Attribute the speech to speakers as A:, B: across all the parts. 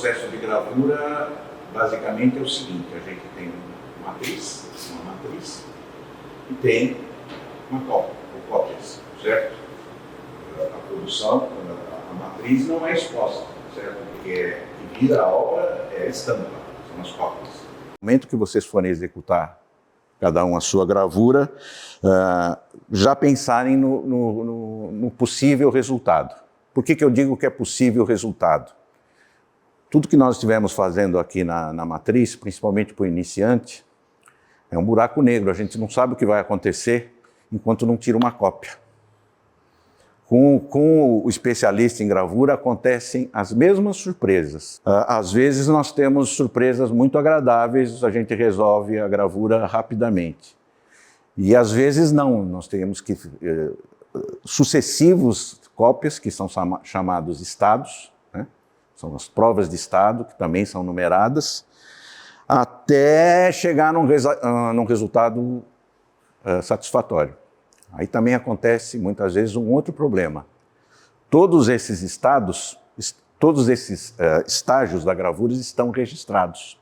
A: processo de gravura basicamente é o seguinte: a gente tem uma matriz e tem uma cópia, ou cópias, certo? A produção, a matriz não é exposta, certo? Porque que vira a obra é a estampa, são as cópias. No momento que vocês forem executar cada um a sua gravura, já pensarem no possível resultado. Por que eu digo que é possível resultado? Tudo que nós estivemos fazendo aqui na matriz, principalmente para o iniciante, é um buraco negro. A gente não sabe o que vai acontecer enquanto não tira uma cópia. Com o especialista em gravura acontecem as mesmas surpresas. Às vezes nós temos surpresas muito agradáveis, a gente resolve a gravura rapidamente. E às vezes não, nós temos que sucessivos cópias, que são chamados estados, né? São as provas de estado, que também são numeradas, até chegar num resultado satisfatório. Aí também acontece, muitas vezes, um outro problema. Todos esses estágios da gravura estão registrados.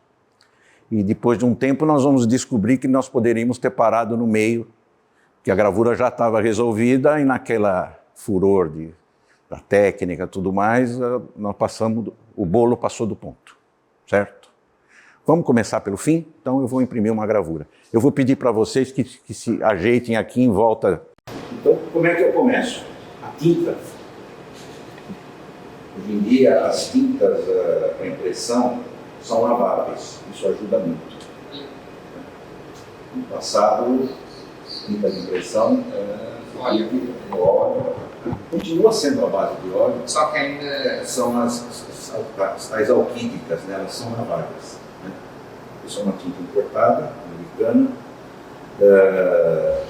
A: E depois de um tempo nós vamos descobrir que nós poderíamos ter parado no meio, que a gravura já estava resolvida e naquela furor da técnica e tudo mais, o bolo passou do ponto, certo? Vamos começar pelo fim? Então eu vou imprimir uma gravura. Eu vou pedir para vocês que se ajeitem aqui em volta. Então, como é que eu começo? A tinta. Hoje em dia, as tintas para impressão são laváveis. Isso ajuda muito. No passado, tinta de impressão óleo. Continua sendo a base de óleo.
B: Só que ainda
A: são as alquídicas, né? Elas são laváveis. Isso é uma tinta importada, americana,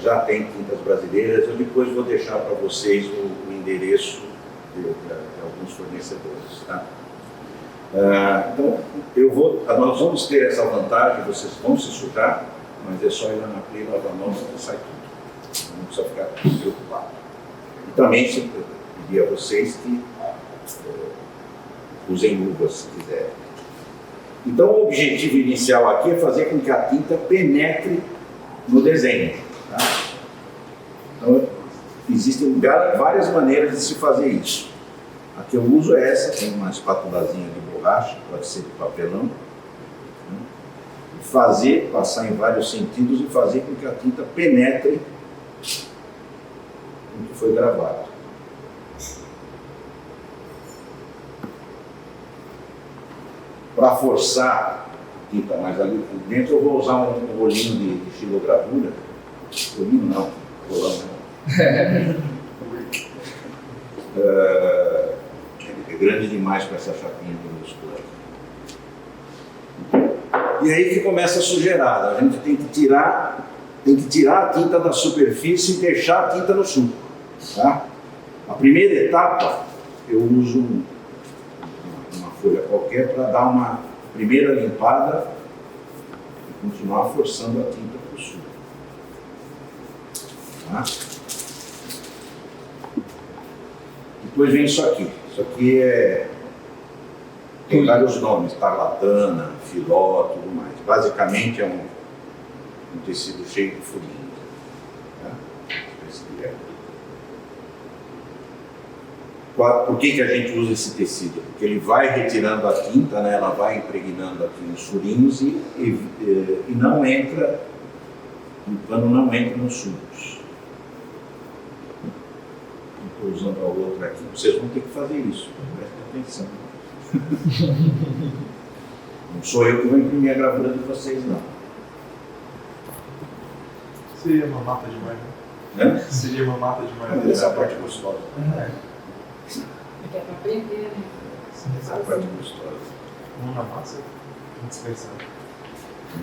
A: já tem tintas brasileiras. Eu depois vou deixar para vocês o endereço de alguns fornecedores. Tá? Então, nós vamos ter essa vantagem, vocês vão se sujar, mas é só ir lá na pia, lavar a mão e sai tudo. Não precisa ficar preocupado. E também se pedir a vocês que usem luvas se quiserem. Então, o objetivo inicial aqui é fazer com que a tinta penetre no desenho. Tá? Então, existem várias maneiras de se fazer isso. A que eu uso é essa, tem uma espátulazinha de borracha, pode ser de papelão. Né? Passar em vários sentidos e fazer com que a tinta penetre no que foi gravado. Para forçar a tinta mais ali dentro, eu vou usar um rolinho de xilogravura. Rolinho não, rolão não. É grande demais para essa chapinha minúscula. E aí que começa a sujeirada. A gente tem que tirar a tinta da superfície e deixar a tinta no suco. Tá? A primeira etapa, eu uso uma folha qualquer para dar uma primeira limpada e continuar forçando a tinta para o suco. Tá? Depois vem isso aqui. Isso aqui tem vários nomes, tarlatana, filó, tudo mais. Basicamente é um tecido cheio de furinhos. Tá? Por que a gente usa esse tecido? Porque ele vai retirando a tinta, né? Ela vai impregnando aqui nos furinhos e não entra, o pano não entra nos sucos. Estou usando a outra aqui, vocês vão ter que fazer isso, prestem atenção. Não sou eu que vou imprimir a gravura de vocês, não.
C: Seria uma mata demais, né? Seria uma mata demais.
A: Essa é a parte gostosa.
D: É para aprender, né?
A: Essa é a parte gostosa.
C: Mão na massa, dispersar.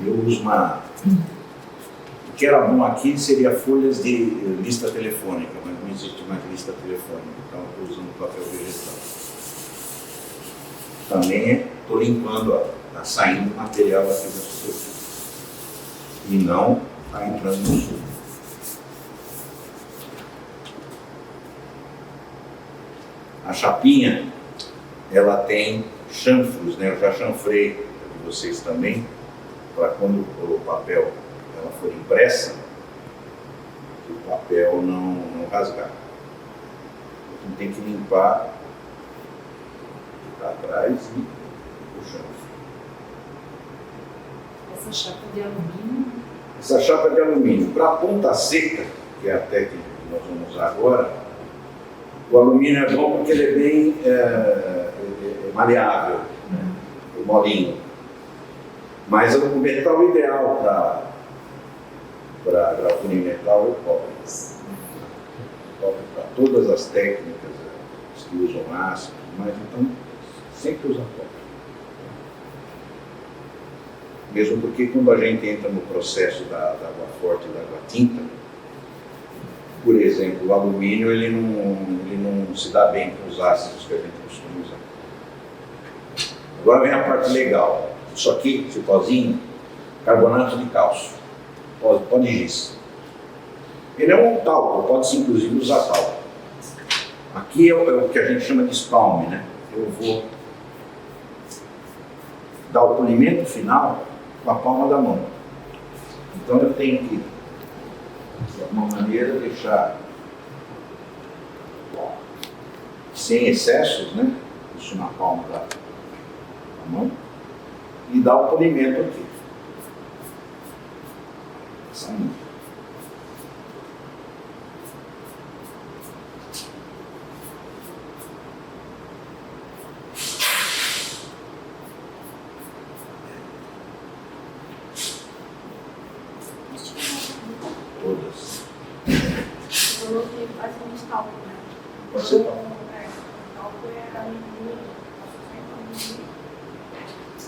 A: Eu uso uma... O que era bom aqui seria folhas de lista telefônica, mas não existe mais lista telefônica, então eu estou usando papel vegetal. Também estou limpando, está saindo material aqui da superfície. E não está entrando no suco. A chapinha, ela tem chanfros, né? Eu já chanfrei de vocês também, para quando o papel ela for impressa, o papel não rasgar. Então tem que limpar para trás e o chanfro.
D: Essa chapa de alumínio.
A: Essa chapa de alumínio, para a ponta seca, que é a técnica que nós vamos usar agora, o alumínio é bom porque ele é bem maleável, né? Molinho. Mas o metal ideal para gravura em metal é o cobre. Cobre para todas as técnicas, os que usam aço, mas então sempre usa cobre. Mesmo porque quando a gente entra no processo da água forte e da água tinta, por exemplo, o alumínio ele não se dá bem com os ácidos que a gente costuma usar. Agora vem a parte legal. Isso aqui, esse pozinho, carbonato de cálcio, pó de giz. Ele é um talco, pode-se inclusive usar talco. Aqui é o que a gente chama de espalme, né? Eu vou dar o polimento final com a palma da mão. Então eu tenho que, de alguma maneira, deixar sem excessos, né? Isso na palma da mão. E dar o polimento aqui. Saindo. Todas.
B: Você falou que basicamente talco, né?
A: Pode ser talco.
B: Talco é amido,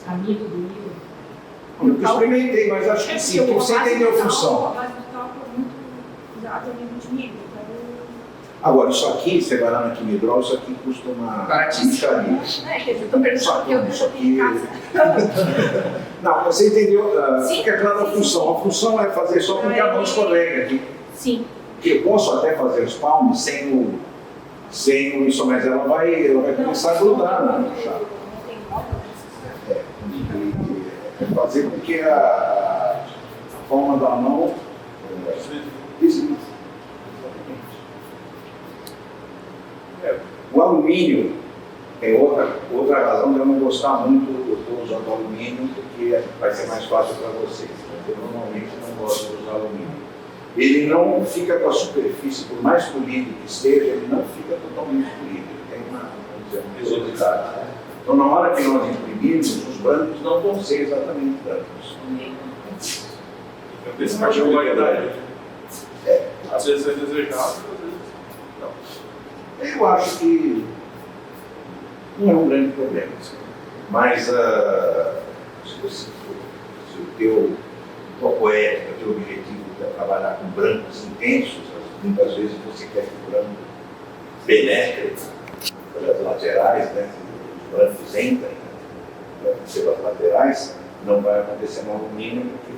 D: Amigo do milho.
A: Eu nunca experimentei, mas acho que sim, porque você entendeu a função.
B: A base de talco é muito usada no amido de milho, então...
A: Agora, isso aqui, você vai lá na Quimidrol, isso aqui custa uma
D: Baratíssimo.
A: micharia.
B: É, quer dizer, estou perguntando que eu
A: Isso aqui...
B: tenho em casa.
A: Não, você entendeu?
B: Sim,
A: Fica claro a
B: sim,
A: função. A função é fazer só com que a mão escorrega aqui.
B: Sim.
A: Porque eu posso até fazer os palmes sem isso, mas ela vai começar a grudar na chapa.
B: Não tem moda,
A: É fazer com que a palma da mão deslize. O alumínio tem outra razão de eu não gostar muito, eu estou usando alumínio porque vai ser mais fácil para vocês. Eu normalmente não gosto de usar alumínio. Ele não fica com a superfície, por mais polido que esteja, ele não fica totalmente polido. Ele tem uma viscosidade. Então, na hora que nós imprimimos, os brancos não vão ser exatamente brancos.
C: Esse particularidade.
A: É.
C: Às vezes é desejado, às vezes não.
A: Eu acho que não é um grande problema. Mas se o teu poética, o teu objetivo é trabalhar com brancos intensos, muitas vezes você quer que o branco penetre pelas laterais, né? Os brancos entrem, né? Pelas laterais, não vai acontecer no alumínio, porque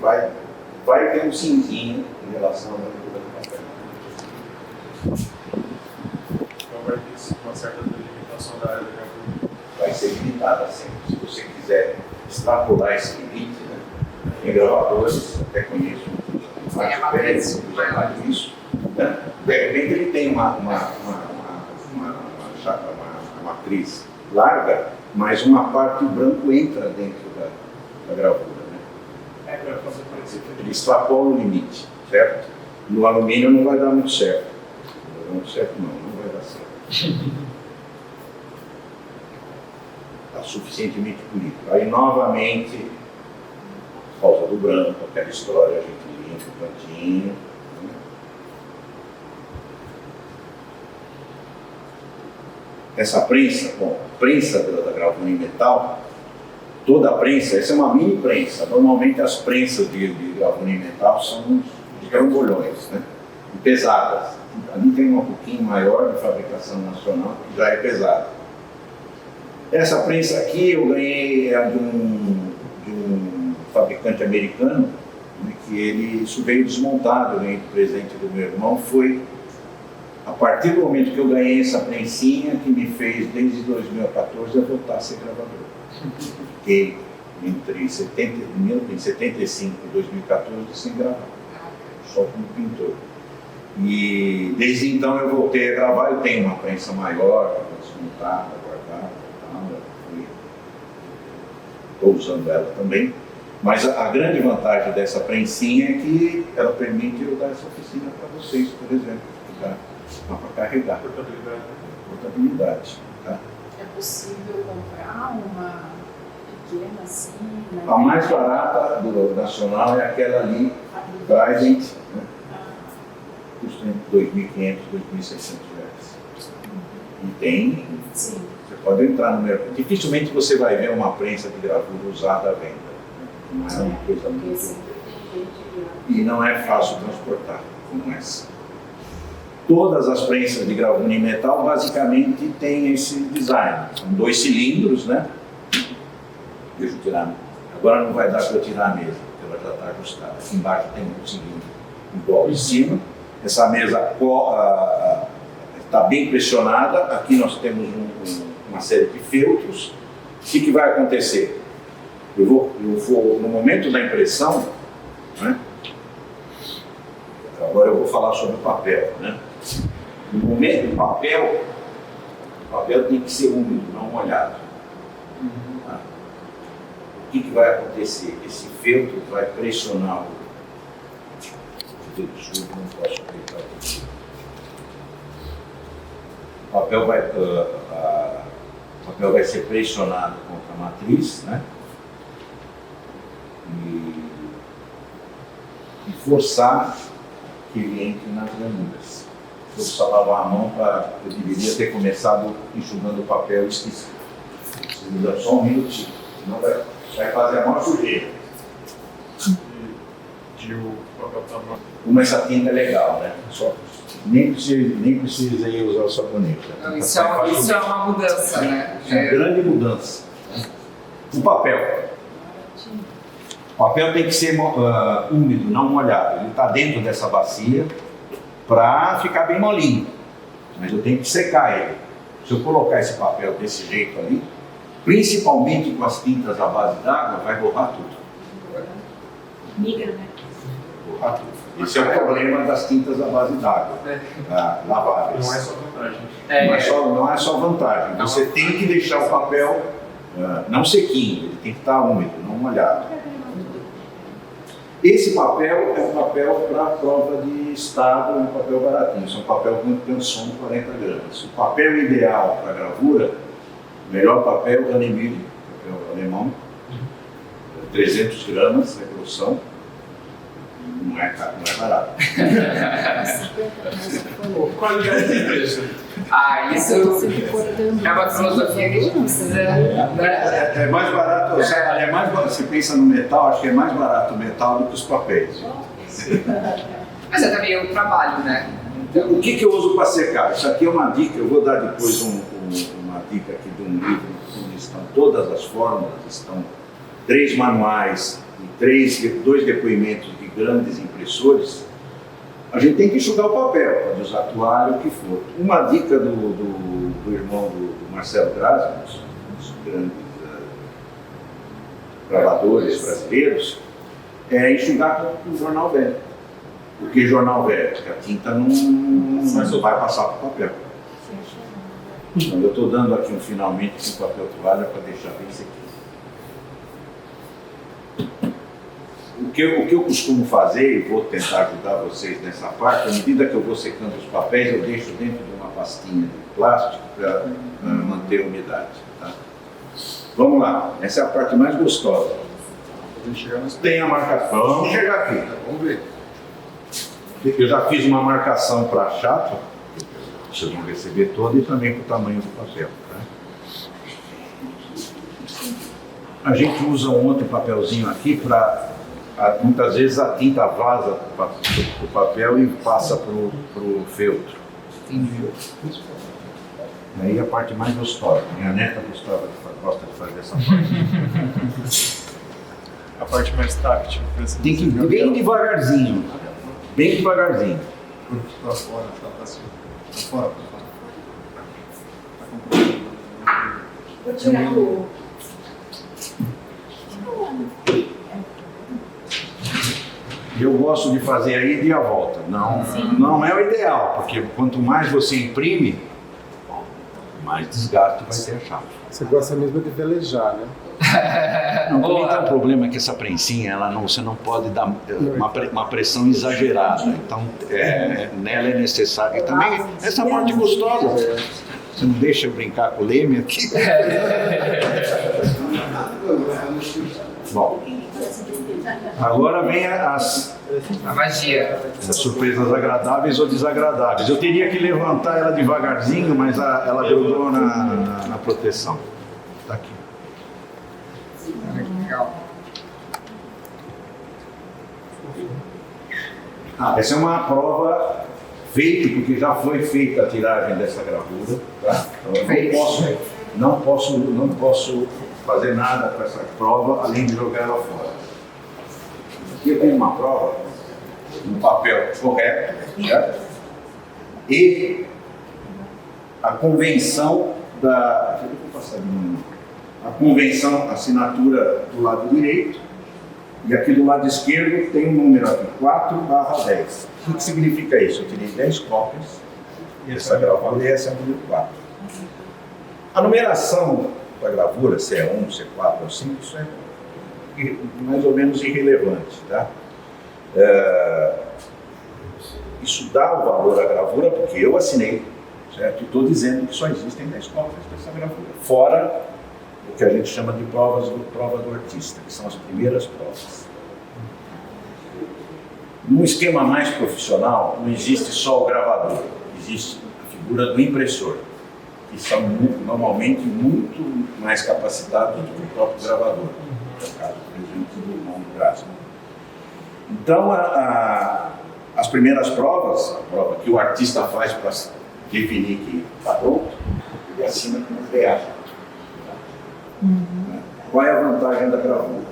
A: vai ter um cinzinho em relação à branquura do papel.
C: Então vai ter uma certa delimitação da área da gravura.
A: Vai ser limitada sempre. Se você quiser extrapolar esse limite, né? Tem gravadores, até conheço usa mais isso. Né? De repente ele tem uma matriz larga, mas uma parte branco entra dentro da gravura. Né?
C: É, vai fazer parecido.
A: Ele extrapola o limite, certo? No alumínio não vai dar muito certo. Não vai dar muito certo, não vai dar certo. Está suficientemente polido. Aí novamente, por causa do branco, aquela história, a gente limpa o cantinho. Né? Essa prensa, bom, prensa da gravura em metal, toda a prensa, essa é uma mini prensa. Normalmente as prensas de gravura em metal são de grambolhões, né? E pesadas. Ali tem uma pouquinho maior de fabricação nacional, que já é pesada. Essa prensa aqui eu ganhei de um fabricante americano, né, que isso veio desmontado, eu ganhei de presente do meu irmão, foi A partir do momento que eu ganhei essa prensinha, que me fez, desde 2014, eu voltar a ser gravador. Fiquei em 75 e 2014 sem gravar, só como pintor. E desde então eu voltei a gravar. Eu tenho uma prensa maior, desmontada, guardada, estou usando ela também. Mas a grande vantagem dessa prensinha é que ela permite eu dar essa oficina para vocês, por exemplo, para carregar. Portabilidade. Tá?
D: É possível comprar uma pequena assim? Né?
A: A mais barata do nacional é aquela ali, Trident, né? Custa entre R$ 2.500 e R$ 2.600. E tem,
D: Sim.
A: você pode entrar no mercado. Dificilmente você vai ver uma prensa de gravura usada à venda. Não é uma coisa
D: Porque
A: muito...
D: sempre tem gente
A: E não é fácil transportar, como essa. Todas as prensas de gravura em metal basicamente têm esse design. São 2 cilindros, né? Deixa eu tirar. Agora não vai dar para eu tirar a mesa, porque ela já está ajustada. Aqui embaixo tem um cilindro igual em cima. Essa mesa está bem pressionada. Aqui nós temos uma série de feltros. O que vai acontecer? Eu vou, no momento da impressão, né? Agora eu vou falar sobre o papel, né? No momento do papel, o papel tem que ser úmido, não molhado. Tá? O que vai acontecer? Esse feltro vai pressionar o... Não posso apertar aqui. O papel vai ser pressionado contra a matriz, né? E forçar que ele entre nas granuras. Eu preciso lavar a mão eu deveria ter começado enxugando o papel e esqueci. Preciso só um minutinho, senão vai fazer a maior sujeira. Como essa tinta é legal, né? Nem precisei usar o sabonete.
E: Não, isso é uma mudança, né?
A: É uma grande mudança. O papel. O papel tem que ser úmido, não molhado. Ele está dentro dessa bacia para ficar bem molinho. Mas eu tenho que secar ele. Se eu colocar esse papel desse jeito ali, principalmente com as tintas à base d'água, vai borrar tudo.
B: Migra, né?
A: Borrar tudo. Esse é o problema das tintas à base d'água, laváveis.
C: Não é só vantagem.
A: Não é só vantagem. Você tem que deixar o papel não sequinho, ele tem que estar úmido, não molhado. Esse papel é um papel para prova de estado, um papel baratinho. Isso é um papel com Canson 40 gramas. O papel ideal para gravura, o melhor papel é o Hanemil, papel alemão, 300 gramas é grossão. Não é caro, não é barato.
C: Qualidade de preço.
E: Isso é uma filosofia que a gente precisa.
A: É mais barato, você pensa no metal, acho que é mais barato o metal do que os papéis.
E: Mas é também um trabalho, né? Então...
A: O que eu uso para secar? Isso aqui é uma dica, eu vou dar depois uma dica aqui de um livro onde estão todas as fórmulas, estão 3 manuais e 2 depoimentos de grandes impressores. A gente tem que enxugar o papel, pode usar toalha, o que for. Uma dica do irmão do Marcelo Grazi, um dos grandes gravadores brasileiros, é enxugar com jornal velho. Porque jornal velho, a tinta não vai passar para o papel. Então, eu estou dando aqui finalmente com papel toalha para deixar bem sequinho. O que eu costumo fazer, e vou tentar ajudar vocês nessa parte, à medida que eu vou secando os papéis, eu deixo dentro de uma pastinha de plástico para manter a umidade. Tá? Vamos lá, essa é a parte mais gostosa. Tem a marcação, vamos chegar aqui, vamos ver. Eu já fiz uma marcação para a chapa, vocês vão receber toda, e também para o tamanho do papel. Tá? A gente usa um outro papelzinho aqui para... Muitas vezes a tinta vaza para o papel e passa para o feltro. E aí a parte mais gostosa. Minha neta gosta de fazer essa parte.
C: A parte mais táctil.
A: Tem que ir bem devagarzinho. Bem devagarzinho.
C: Pra fora, tá assim. Pra fora, pra fora. Tá comprando.
B: Vou tirar o...
A: Eu gosto de fazer a ida e a volta. Não é o ideal, porque quanto mais você imprime, mais desgaste vai ter a chapa.
F: Você gosta mesmo de velejar, né?
A: Não, também tem um problema que essa prensinha, você não pode dar uma pressão exagerada. Então, nela é necessário. E também, essa parte gostosa. Você não deixa eu brincar com o Leme aqui? Bom, agora vem
E: A magia.
A: as surpresas agradáveis ou desagradáveis. Eu teria que levantar ela devagarzinho, mas ela grudou na proteção. Está aqui.
E: Olha que legal.
A: Essa é uma prova feita, porque já foi feita a tiragem dessa gravura. Tá? Então, eu não posso fazer nada com essa prova, além de jogar ela fora. Aqui eu tenho uma prova, um papel correto, certo? E a convenção a convenção, a assinatura do lado direito, e aqui do lado esquerdo tem um número aqui, 4/10. O que significa isso? Eu tirei 10 cópias dessa gravura e essa é a número 4. A numeração da gravura, se é 1, se é 4 ou 5, isso é mais ou menos irrelevante, tá? Isso dá o valor à gravura porque eu assinei, certo? E estou dizendo que só existem 10 cópias dessa gravura, fora o que a gente chama de prova do artista, que são as primeiras provas. Num esquema mais profissional, não existe só o gravador, existe a figura do impressor, que são normalmente muito mais capacitados do que o próprio gravador, no caso, por exemplo, do Monte Grasmo. Então, as primeiras provas, a prova que o artista faz para definir que está pronto, ele assina com uma freagem. Qual é a vantagem da gravura?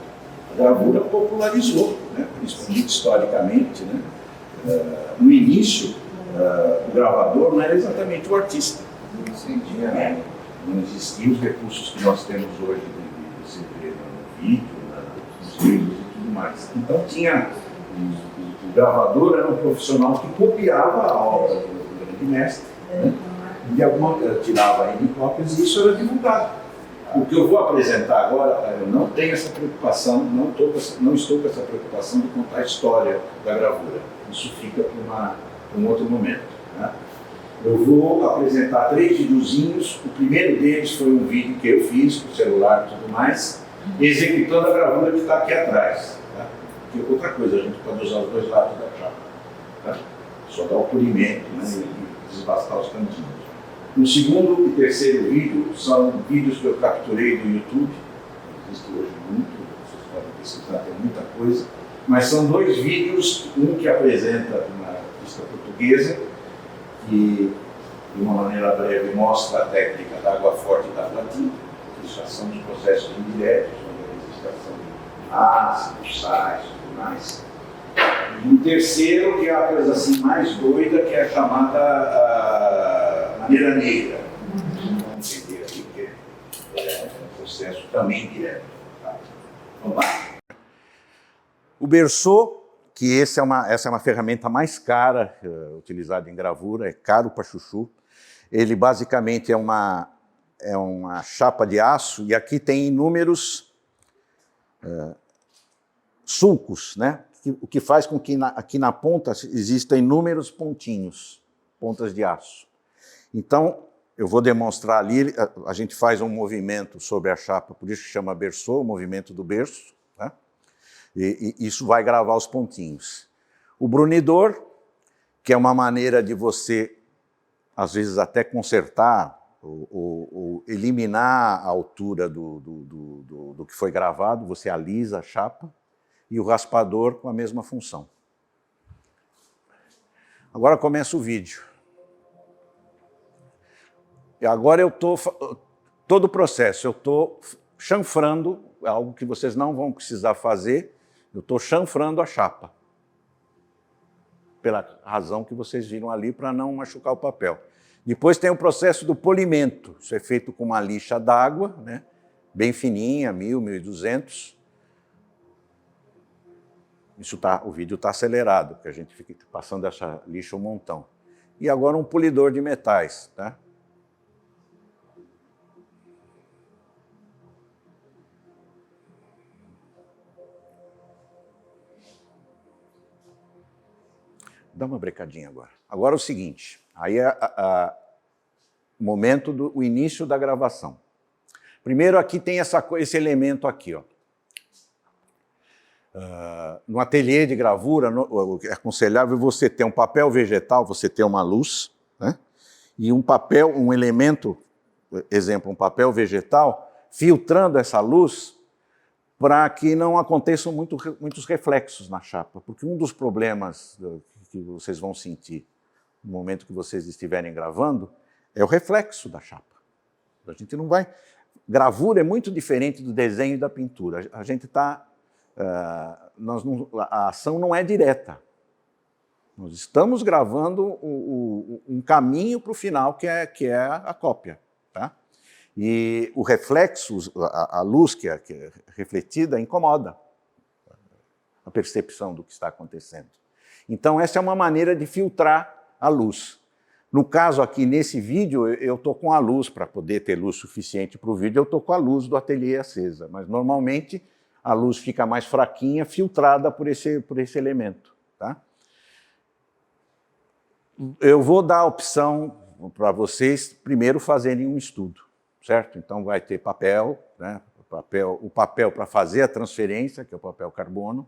A: A gravura popularizou, né? Principalmente historicamente. Né? No início, o gravador não era exatamente o artista. Não existiam os recursos que nós temos hoje de se ver no vídeo, nos livros e tudo mais. Então tinha o gravador era um profissional que copiava a obra do grande mestre, né? E tirava N cópias e isso era divulgado. O que eu vou apresentar agora, eu não tenho essa preocupação, não estou com essa preocupação de contar a história da gravura. Isso fica para um outro momento. Né? Eu vou apresentar 3 videozinhos. O primeiro deles foi um vídeo que eu fiz com o celular e tudo mais, executando a gravura que está aqui atrás. Tá? Porque outra coisa, a gente pode usar os 2 lados da chapa. Tá? Só dar o polimento, né? E desbastar os cantinhos. O segundo e terceiro vídeo são vídeos que eu capturei do YouTube. Existe hoje muito, vocês podem pesquisar, tem muita coisa. Mas são 2 vídeos, um que apresenta uma artista portuguesa, que de uma maneira breve mostra a técnica da água forte e da água tinta, que já são os processos indiretos, onde a existência de ácidos, sais e tudo mais. E um terceiro, que é a coisa assim mais doida, que é a chamada maneira negra. Vamos entender aqui, porque é um processo também direto. Tá? Vamos lá. O Berceau, que essa é uma ferramenta mais cara utilizada em gravura, é caro para chuchu. Ele basicamente é uma chapa de aço e aqui tem inúmeros sulcos, né? O que faz com que aqui na ponta existam inúmeros pontinhos, pontas de aço. Então, eu vou demonstrar ali, a gente faz um movimento sobre a chapa, por isso que chama Berceau, o movimento do berço, né? E isso vai gravar os pontinhos. O brunidor, que é uma maneira de você, às vezes, até consertar ou eliminar a altura do que foi gravado, você alisa a chapa, e o raspador com a mesma função. Agora começa o vídeo. E agora eu estou... Todo o processo, eu estou chanfrando, algo que vocês não vão precisar fazer, eu estou chanfrando a chapa. pela razão que vocês viram ali, para não machucar o papel. Depois tem o processo do polimento. Isso é feito com uma lixa d'água, né, bem fininha, 1000, 1200. O vídeo está acelerado, porque a gente fica passando essa lixa um montão. E agora um polidor de metais, tá? Dá uma brecadinha agora. Agora é o seguinte, aí é o momento o início da gravação. Primeiro aqui tem esse elemento aqui, ó. No ateliê de gravura, é aconselhável você ter um papel vegetal, você ter uma luz, né? E um elemento, exemplo, um papel vegetal, filtrando essa luz para que não aconteçam muitos reflexos na chapa, porque um dos problemas que vocês vão sentir no momento que vocês estiverem gravando é o reflexo da chapa. A gente não vai... Gravura é muito diferente do desenho e da pintura. A gente está... a ação não é direta. Nós estamos gravando um caminho para o final, que é a cópia. Tá? E o reflexo, a luz que é refletida, incomoda a percepção do que está acontecendo. Então, essa é uma maneira de filtrar a luz. No caso aqui, nesse vídeo, eu estou com a luz, para poder ter luz suficiente para o vídeo, eu estou com a luz do ateliê acesa. Mas, normalmente, a luz fica mais fraquinha, filtrada por esse elemento. Tá? Eu vou dar a opção para vocês primeiro fazerem um estudo, certo? Então vai ter papel, né? O papel para fazer a transferência, que é o papel carbono.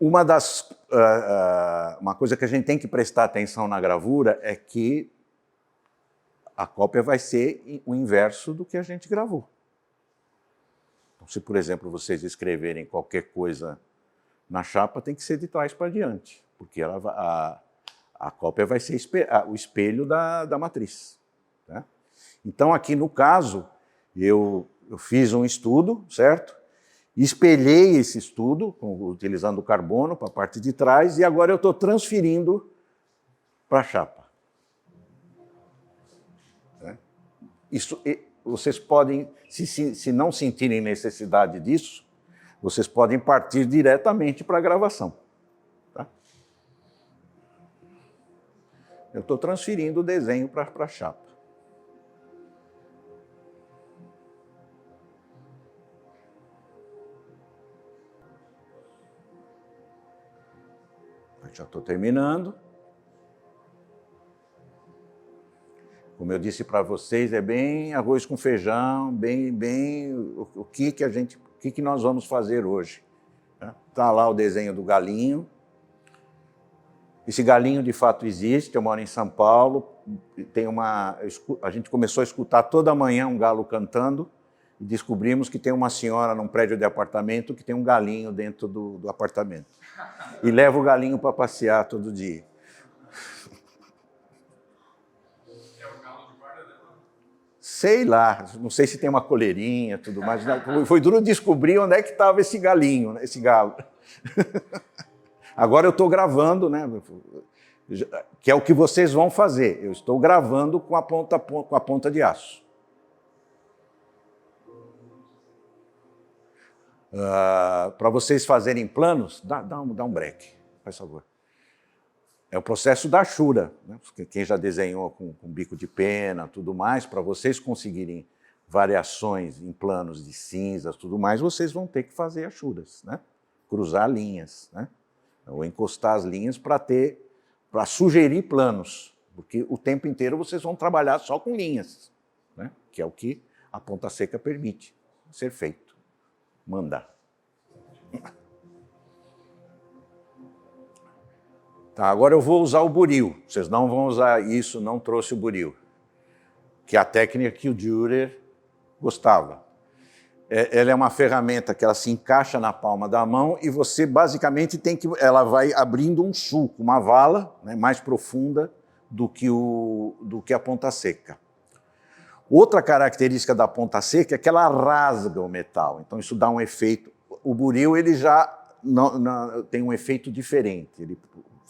A: Uma coisa que a gente tem que prestar atenção na gravura é que a cópia vai ser o inverso do que a gente gravou. Então, se, por exemplo, vocês escreverem qualquer coisa na chapa, tem que ser de trás para diante, porque a cópia vai ser o espelho da matriz. Tá? Então, aqui no caso, eu fiz um estudo, certo? Espelhei esse estudo, utilizando o carbono para a parte de trás, e agora eu estou transferindo para a chapa. Tá? Isso... Vocês podem, se não sentirem necessidade disso, vocês podem partir diretamente para a gravação. Tá? Eu estou transferindo o desenho para a chapa. Já estou terminando. Como eu disse para vocês, é bem arroz com feijão, bem o que nós vamos fazer hoje. Está lá o desenho do galinho. Esse galinho de fato existe, eu moro em São Paulo. A gente começou a escutar toda manhã um galo cantando e descobrimos que tem uma senhora num prédio de apartamento que tem um galinho dentro do apartamento. E leva o galinho para passear todo dia. Sei lá, não sei se tem uma coleirinha, tudo mais. Foi duro descobrir onde é que estava esse galinho, esse galo. Agora eu estou gravando, né? Que é o que vocês vão fazer. Eu estou gravando com a ponta de aço. Para vocês fazerem planos, dá um break, faz favor. É o processo da achura, né? Quem já desenhou com bico de pena, tudo mais, para vocês conseguirem variações em planos de cinzas, tudo mais, vocês vão ter que fazer achuras, né? Cruzar linhas, né? Ou encostar as linhas para sugerir planos, porque o tempo inteiro vocês vão trabalhar só com linhas, né? Que é o que a ponta seca permite ser feito, mandar. Tá, agora eu vou usar o buril. Vocês não vão usar isso, não trouxe o buril. Que é a técnica que o Dürer gostava. Ela é uma ferramenta que ela se encaixa na palma da mão e você basicamente ela vai abrindo um sulco, uma vala, né, mais profunda do que a ponta seca. Outra característica da ponta seca é que ela rasga o metal. Então isso dá um efeito. O buril ele já tem um efeito diferente.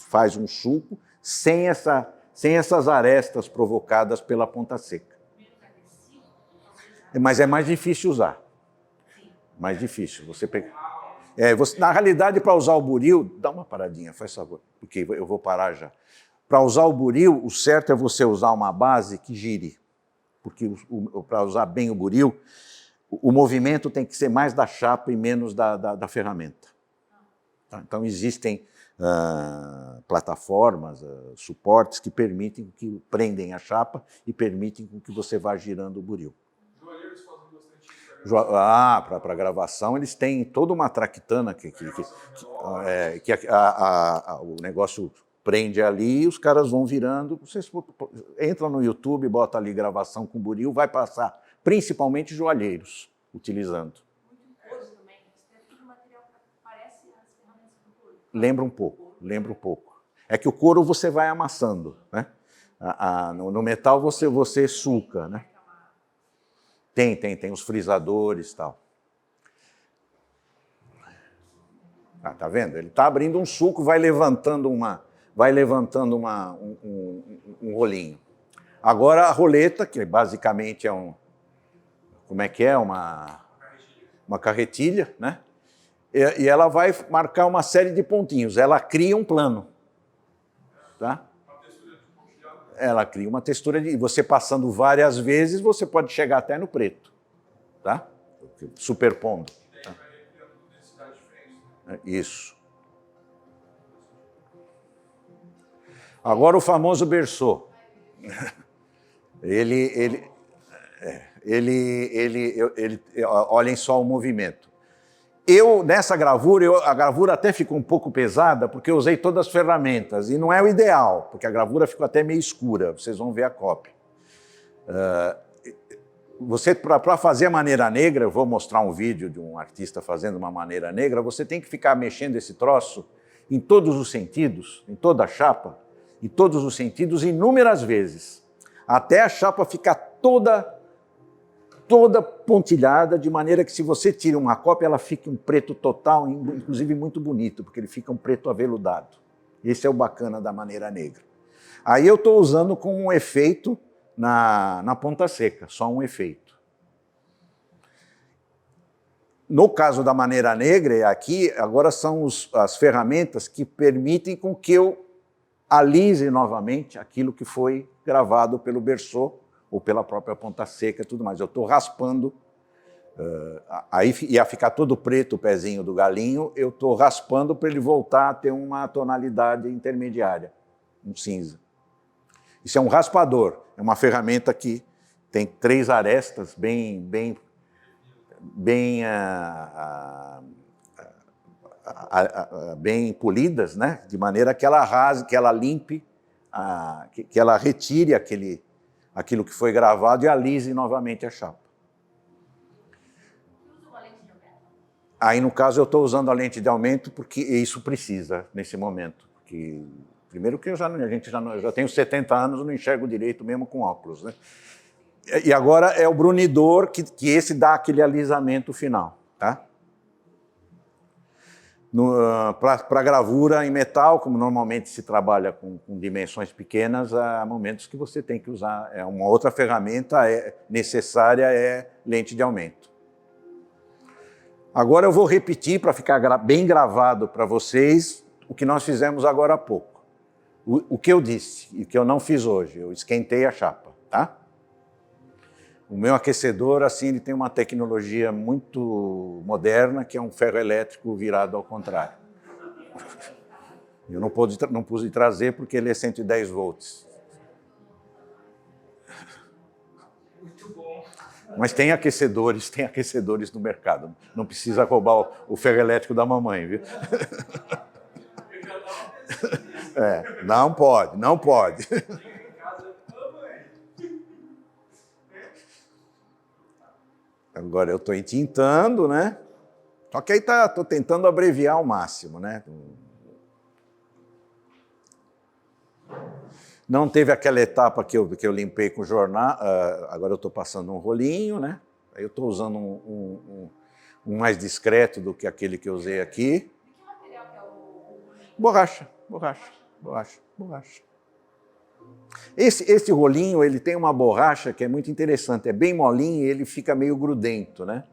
A: faz um suco sem essas arestas provocadas pela ponta seca. Mas é mais difícil usar. Mais difícil. Na realidade, para usar o buril, dá uma paradinha, faz favor, porque eu vou parar já. Para usar o buril, o certo é você usar uma base que gire. Porque para usar bem o buril, o movimento tem que ser mais da chapa e menos da ferramenta. Tá? Então, existem plataformas, suportes que permitem, que prendem a chapa e permitem que você vá girando o buril.
C: Joalheiros fazem bastante
A: Para gravação, eles têm toda uma traquitana que o negócio prende ali e os caras vão virando. Vocês entram no YouTube, bota ali gravação com buril, vai passar principalmente joalheiros utilizando.
B: Muito couro também. Isso é tudo material que parece as ferramentas do couro.
A: Lembra um pouco. É que o couro você vai amassando, né? No metal você suca, né? Tem os frisadores e tal. Tá vendo? Ele está abrindo um suco, vai levantando um rolinho. Agora a roleta, que basicamente é uma carretilha, né? E ela vai marcar uma série de pontinhos. Ela cria um plano, tá? Ela cria uma textura de... Você passando várias vezes, você pode chegar até no preto, tá? Superpondo. Tá? Isso. Agora o famoso berceau. Olhem só o movimento. Nessa gravura, a gravura até ficou um pouco pesada, porque eu usei todas as ferramentas, e não é o ideal, porque a gravura ficou até meio escura, vocês vão ver a cópia. Para fazer a maneira negra, eu vou mostrar um vídeo de um artista fazendo uma maneira negra, você tem que ficar mexendo esse troço em todos os sentidos, em toda a chapa, em todos os sentidos, inúmeras vezes, até a chapa ficar toda pontilhada, de maneira que se você tira uma cópia, ela fica um preto total, inclusive muito bonito, porque ele fica um preto aveludado. Esse é o bacana da maneira negra. Aí eu estou usando com um efeito na ponta seca, só um efeito. No caso da maneira negra, aqui, agora são as ferramentas que permitem com que eu alise novamente aquilo que foi gravado pelo berceau, ou pela própria ponta seca e tudo mais. Eu estou raspando, aí ia ficar todo preto o pezinho do galinho, eu estou raspando para ele voltar a ter uma tonalidade intermediária, um cinza. Isso é um raspador, é uma ferramenta que tem 3 arestas bem polidas, né? De maneira que ela rase, que ela limpe, que ela retire aquilo que foi gravado e alise novamente a chapa. Aí, no caso, eu estou usando a lente de aumento porque isso precisa, nesse momento. Porque, primeiro que eu já tenho 70 anos, não enxergo direito mesmo com óculos, né? E agora é o brunidor que esse dá aquele alisamento final, tá? Para gravura em metal, como normalmente se trabalha com dimensões pequenas, há momentos que você tem que usar. Uma outra ferramenta necessária é lente de aumento. Agora eu vou repetir, para ficar bem gravado para vocês, o que nós fizemos agora há pouco. O que eu disse e o que eu não fiz hoje. Eu esquentei a chapa, tá? O meu aquecedor, assim, ele tem uma tecnologia muito moderna, que é um ferro elétrico virado ao contrário. Eu não pude trazer porque ele é 110 volts.
C: Muito bom.
A: Mas tem aquecedores no mercado. Não precisa roubar o ferro elétrico da mamãe, viu? Não pode. Agora eu estou entintando, né? Só que aí estou tentando abreviar ao máximo, né? Não teve aquela etapa que eu limpei com o jornal, agora eu estou passando um rolinho, né? Aí eu estou usando um mais discreto do que aquele que eu usei aqui.
B: De que material que é o...
A: Borracha. Borracha. Esse rolinho, ele tem uma borracha que é muito interessante, é bem molinho e ele fica meio grudento, né?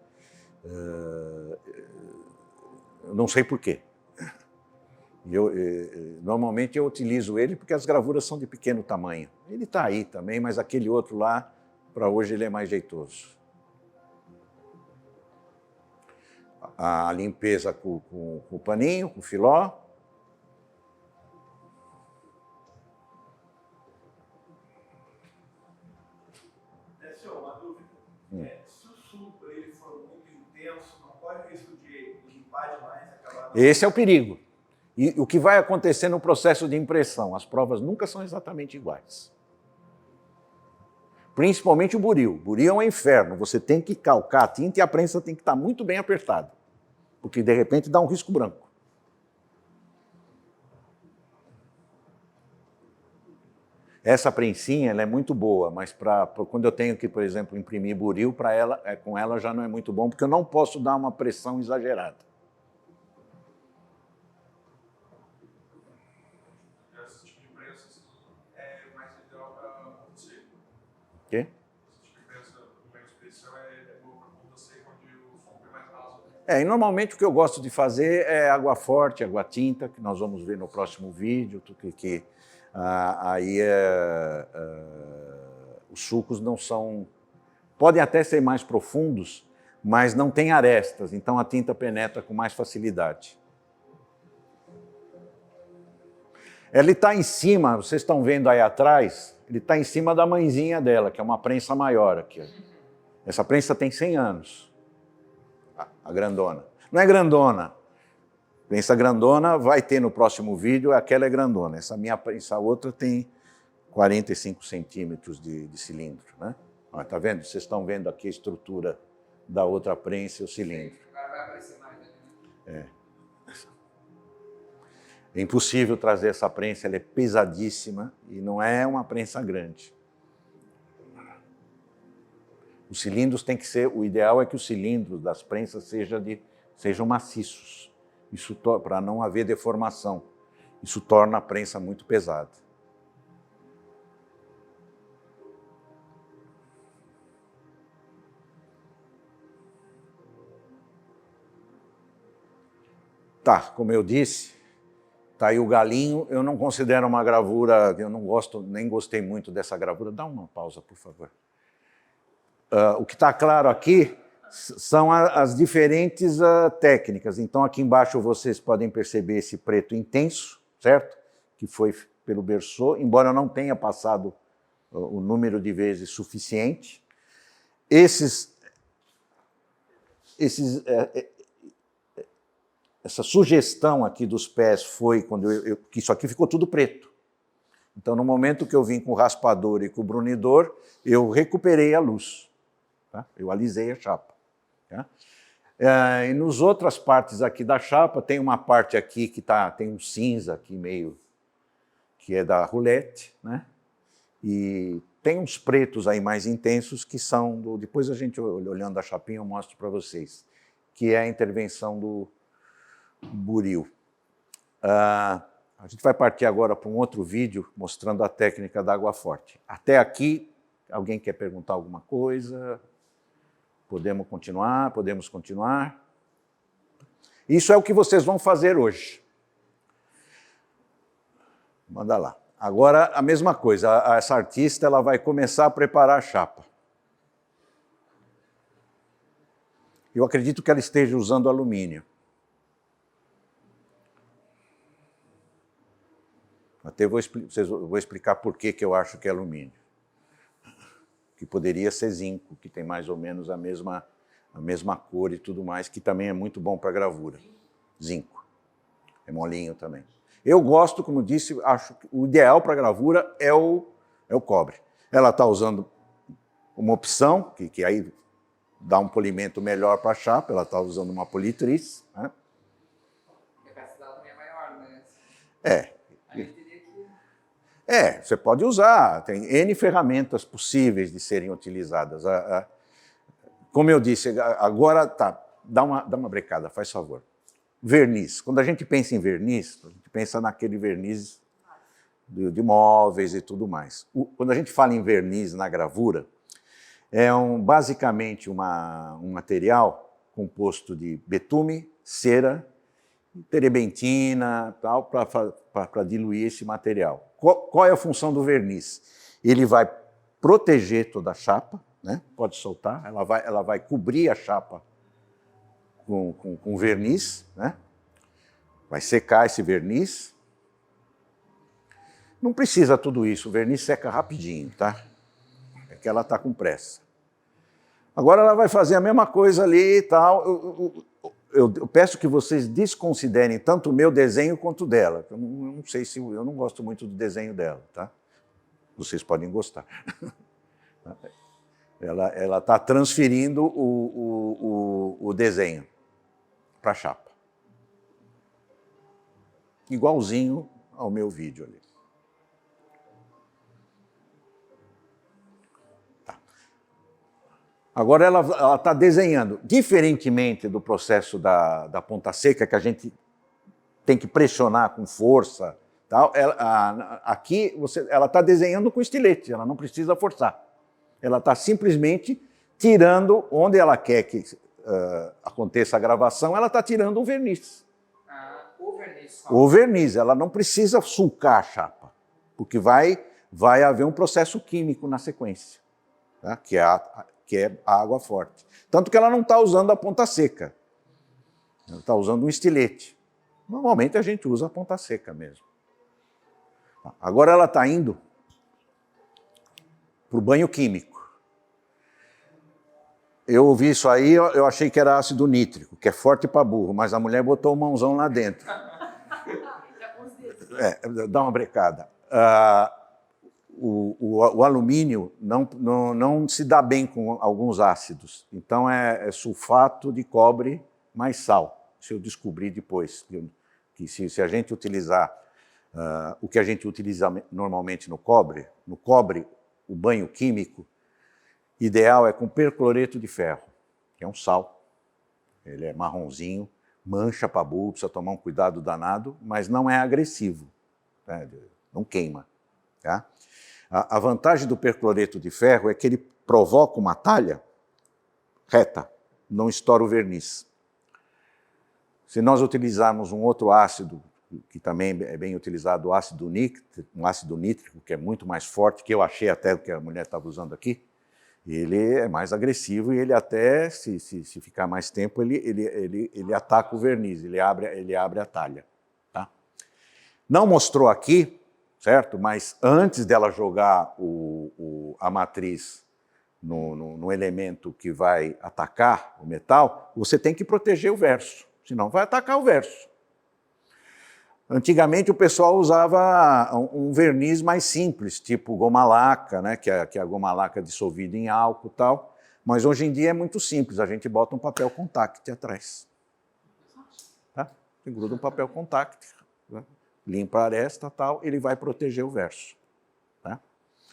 A: Eu não sei por quê. Normalmente eu utilizo ele porque as gravuras são de pequeno tamanho. Ele está aí também, mas aquele outro lá, para hoje, ele é mais jeitoso. A limpeza com o paninho, com o filó.
C: Senhor, uma dúvida. Se o suco ele for muito intenso, não corre o risco de limpar demais e acabar...
A: Esse é o perigo. E o que vai acontecer no processo de impressão? As provas nunca são exatamente iguais. Principalmente o buril. O buril é um inferno. Você tem que calcar a tinta e a prensa tem que estar muito bem apertada. Porque, de repente, dá um risco branco. Essa prensinha ela é muito boa, mas quando eu tenho que, por exemplo, imprimir buril, com ela já não é muito bom, porque eu não posso dar uma pressão exagerada.
C: Esse tipo de prensa é mais ideal para você.
A: Quê?
C: Esse tipo de prensa com menos pressão é boa para você onde o fundo é mais raso.
A: E normalmente o que eu gosto de fazer é água forte, água tinta, que nós vamos ver no próximo vídeo, os sucos não são... Podem até ser mais profundos, mas não tem arestas, então a tinta penetra com mais facilidade. Ele está em cima, vocês estão vendo aí atrás, ele está em cima da mãezinha dela, que é uma prensa maior aqui. Essa prensa tem 100 anos, a grandona. Não é grandona. Prensa grandona vai ter no próximo vídeo, aquela é grandona. Essa outra tem 45 centímetros de cilindro, né? Tá vendo? Vocês estão vendo aqui a estrutura da outra prensa e o cilindro.
E: Agora vai aparecer mais, né?
A: É impossível trazer essa prensa, ela é pesadíssima e não é uma prensa grande. Os cilindros têm que ser, o ideal é que os cilindros das prensas sejam maciços. Isso para não haver deformação. Isso torna a prensa muito pesada. Tá, como eu disse, tá aí o galinho. Eu não considero uma gravura, eu não gosto, nem gostei muito dessa gravura. Dá uma pausa, por favor. O que está claro aqui são as diferentes técnicas. Então, aqui embaixo vocês podem perceber esse preto intenso, certo? Que foi pelo Berceau, embora eu não tenha passado o número de vezes suficiente. Essa sugestão aqui dos pés foi quando que isso aqui ficou tudo preto. Então, no momento que eu vim com o raspador e com o brunidor, eu recuperei a luz. Tá? Eu alisei a chapa. Tá? E nas outras partes aqui da chapa, tem uma parte aqui que tem um cinza aqui meio, que é da roulette, né? E tem uns pretos aí mais intensos que são, depois a gente olhando a chapinha eu mostro para vocês, que é a intervenção do buril. A gente vai partir agora para um outro vídeo mostrando a técnica da água forte. Até aqui, alguém quer perguntar alguma coisa? Podemos continuar? Podemos continuar? Isso é o que vocês vão fazer hoje. Manda lá. Agora, a mesma coisa. Essa artista ela vai começar a preparar a chapa. Eu acredito que ela esteja usando alumínio. Até vou explicar por que eu acho que é alumínio. Que poderia ser zinco, que tem mais ou menos a mesma cor e tudo mais, que também é muito bom para gravura. Zinco. É molinho também. Eu gosto, como eu disse, acho que o ideal para gravura é o cobre. Ela está usando uma opção, que aí dá um polimento melhor para a chapa, ela está usando uma politriz. Né?
E: A capacidade também é maior, né?
A: A gente teria que... você pode usar, tem N ferramentas possíveis de serem utilizadas. Como eu disse, agora dá uma brecada, faz favor. Verniz. Quando a gente pensa em verniz, a gente pensa naquele verniz de móveis e tudo mais. Quando a gente fala em verniz na gravura, é basicamente um material composto de betume, cera, terebentina, tal, para diluir esse material. Qual é a função do verniz? Ele vai proteger toda a chapa, né? Pode soltar, ela vai cobrir a chapa com verniz, né? Vai secar esse verniz. Não precisa tudo isso, o verniz seca rapidinho, tá? É que ela está com pressa. Agora ela vai fazer a mesma coisa ali e tal. Eu peço que vocês desconsiderem tanto o meu desenho quanto o dela. Eu não sei se eu não gosto muito do desenho dela, tá? Vocês podem gostar. Ela está transferindo o desenho para a chapa. Igualzinho ao meu vídeo ali. Agora ela está desenhando, diferentemente do processo da ponta seca, que a gente tem que pressionar com força, tal, aqui ela está desenhando com estilete, ela não precisa forçar. Ela está simplesmente tirando, onde ela quer que aconteça a gravação, ela está tirando o verniz.
E: O verniz.
A: O verniz, ela não precisa sulcar a chapa, porque vai haver um processo químico na sequência, tá? que é a água forte. Tanto que ela não está usando a ponta seca. Ela está usando um estilete. Normalmente a gente usa a ponta seca mesmo. Agora ela está indo para o banho químico. Eu ouvi isso aí, eu achei que era ácido nítrico, que é forte para burro, mas a mulher botou o mãozão lá dentro. Dá uma brecada. O alumínio não se dá bem com alguns ácidos. Então é sulfato de cobre mais sal. Isso eu descobri depois. Que se a gente utilizar o que a gente utiliza normalmente no cobre, o banho químico, ideal é com percloreto de ferro, que é um sal. Ele é marronzinho, mancha para burro, precisa tomar um cuidado danado, mas não é agressivo, né? Não queima. Tá? A vantagem do percloreto de ferro é que ele provoca uma talha reta, não estoura o verniz. Se nós utilizarmos um outro ácido, que também é bem utilizado, um ácido nítrico, que é muito mais forte, que eu achei até o que a mulher estava usando aqui, ele é mais agressivo e ele até, se ficar mais tempo, ele ataca o verniz, ele abre a talha. Tá? Não mostrou aqui, certo? Mas antes dela jogar a matriz no elemento que vai atacar o metal, você tem que proteger o verso, senão vai atacar o verso. Antigamente o pessoal usava um verniz mais simples, tipo goma laca, né? que é a goma laca dissolvida em álcool e tal, mas hoje em dia é muito simples, a gente bota um papel contact atrás. Tá? Você gruda um papel contact, né? Limpa a aresta, tal, ele vai proteger o verso. Tá?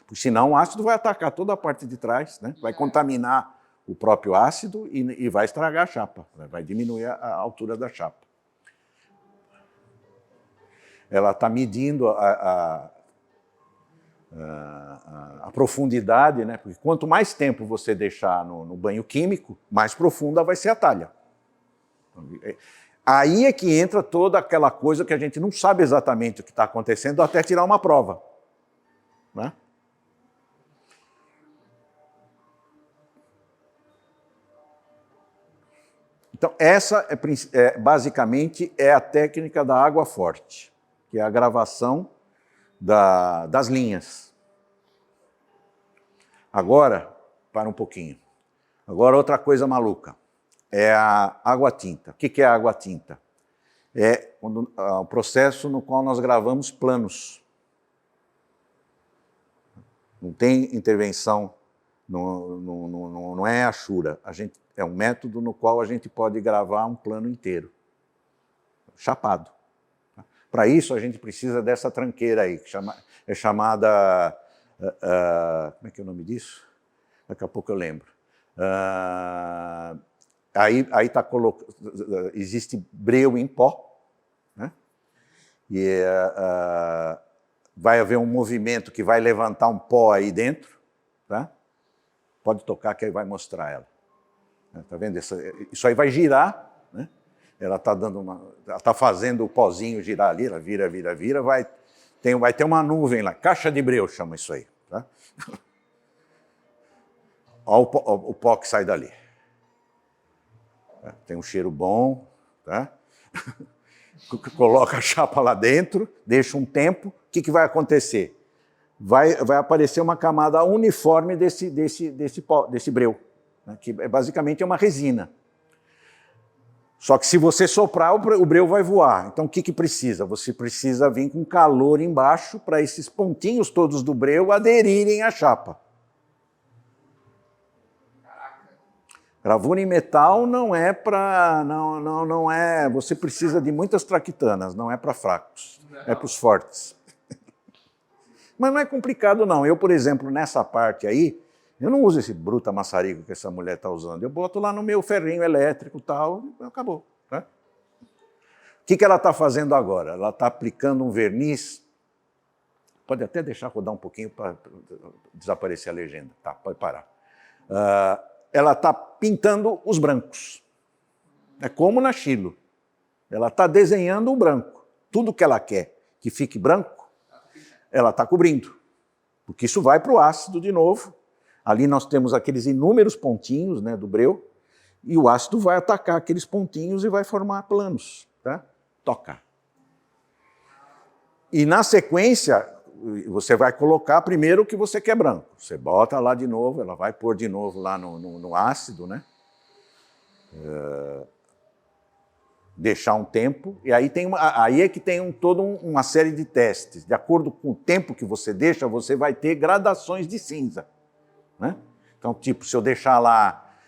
A: Porque senão o ácido vai atacar toda a parte de trás, né? Vai contaminar o próprio ácido e vai estragar a chapa, vai diminuir a altura da chapa. Ela está medindo a profundidade, né? Porque quanto mais tempo você deixar no banho químico, mais profunda vai ser a talha. Aí é que entra toda aquela coisa que a gente não sabe exatamente o que está acontecendo até tirar uma prova. Né? Então, essa basicamente é a técnica da água forte, que é a gravação das linhas. Agora, para um pouquinho. Agora, outra coisa maluca. É a água-tinta. O que é a água-tinta? É o processo no qual nós gravamos planos. Não tem intervenção, não é Ashura. É um método no qual a gente pode gravar um plano inteiro, chapado. Para isso, a gente precisa dessa tranqueira aí, que é chamada... como é que é o nome disso? Daqui a pouco eu lembro. Aí existe breu em pó, né? E vai haver um movimento que vai levantar um pó aí dentro, tá? Pode tocar que aí vai mostrar ela. Tá vendo? Isso aí vai girar, né? Ela está fazendo o pozinho girar ali, ela vira, vai ter uma nuvem lá, caixa de breu chama isso aí, tá? Olha o pó que sai dali. Tem um cheiro bom, tá? Coloca a chapa lá dentro, deixa um tempo, o que vai acontecer? Vai aparecer uma camada uniforme desse breu, né? Que basicamente é uma resina. Só que se você soprar, o breu vai voar. Então o que precisa? Você precisa vir com calor embaixo para esses pontinhos todos do breu aderirem à chapa. Gravura em metal não é para... Não é... Você precisa de muitas traquitanas, não é para fracos, é para os fortes. Mas não é complicado não. Eu, por exemplo, nessa parte aí, eu não uso esse bruta maçarico que essa mulher está usando. Eu boto lá no meu ferrinho elétrico e tal, acabou. Né? O que ela está fazendo agora? Ela está aplicando um verniz. Pode até deixar rodar um pouquinho para desaparecer a legenda. Tá, pode parar. Ela está pintando os brancos. É como na Chilo. Ela está desenhando o branco. Tudo que ela quer que fique branco, ela está cobrindo. Porque isso vai para o ácido de novo. Ali nós temos aqueles inúmeros pontinhos, né, do breu, e o ácido vai atacar aqueles pontinhos e vai formar planos. Tá? Toca. E na sequência, você vai colocar primeiro o que você quer branco. Você bota lá de novo, ela vai pôr de novo lá no ácido, né? Deixar um tempo, e aí é que tem toda uma série de testes. De acordo com o tempo que você deixa, você vai ter gradações de cinza. Né? Então, tipo, se eu deixar lá,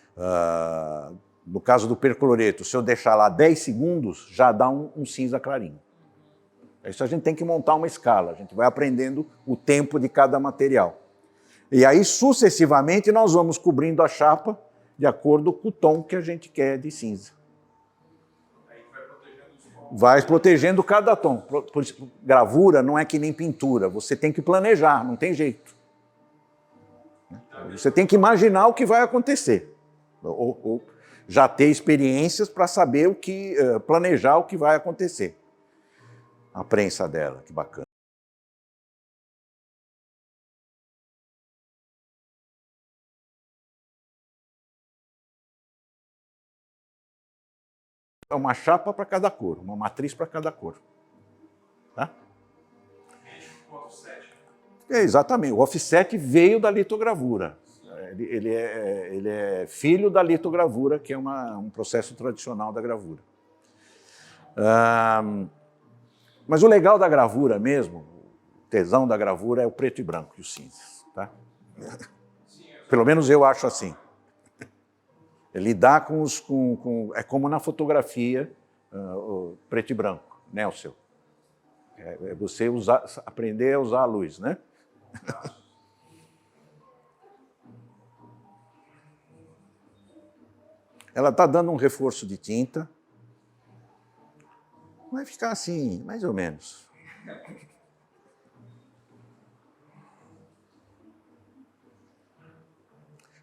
A: no caso do percloreto, se eu deixar lá 10 segundos, já dá um cinza clarinho. Isso a gente tem que montar uma escala, a gente vai aprendendo o tempo de cada material. E aí, sucessivamente, nós vamos cobrindo a chapa de acordo com o tom que a gente quer de cinza. Vai protegendo cada tom. Por isso, gravura não é que nem pintura, você tem que planejar, não tem jeito. Você tem que imaginar o que vai acontecer. Ou já ter experiências para saber planejar o que vai acontecer. A prensa dela, que bacana. É uma chapa para cada cor, uma matriz para cada cor. Tá? Exatamente, o offset veio da litogravura. Ele é filho da litogravura, que é um processo tradicional da gravura. Mas o legal da gravura mesmo, o tesão da gravura é o preto e branco e os cinzas. Tá? Pelo menos eu acho assim. Lidar é como na fotografia, o preto e branco, né, o seu. É você aprender a usar a luz, né? Ela está dando um reforço de tinta. Vai ficar assim, mais ou menos.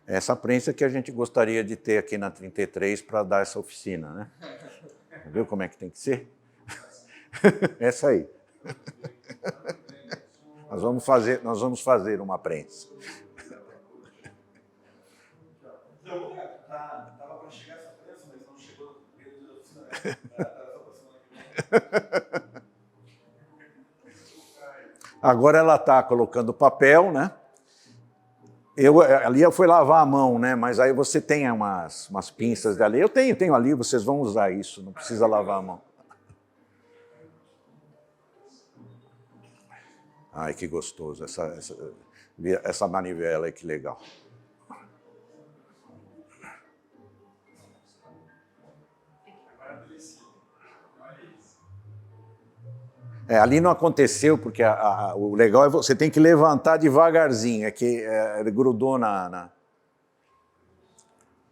A: Essa prensa que a gente gostaria de ter aqui na 33 para dar essa oficina, né? Viu como é que tem que ser? Essa aí. Nós vamos fazer uma prensa.
C: Estava para chegar essa prensa, mas não chegou dentro da oficina.
A: Agora ela está colocando papel, né? Ali eu fui lavar a mão, né? Mas aí você tem umas pinças dali. Eu tenho ali, vocês vão usar isso, não precisa lavar a mão. Ai, que gostoso, essa manivela aí, que legal. Ali não aconteceu, porque o legal é você tem que levantar devagarzinho, é que grudou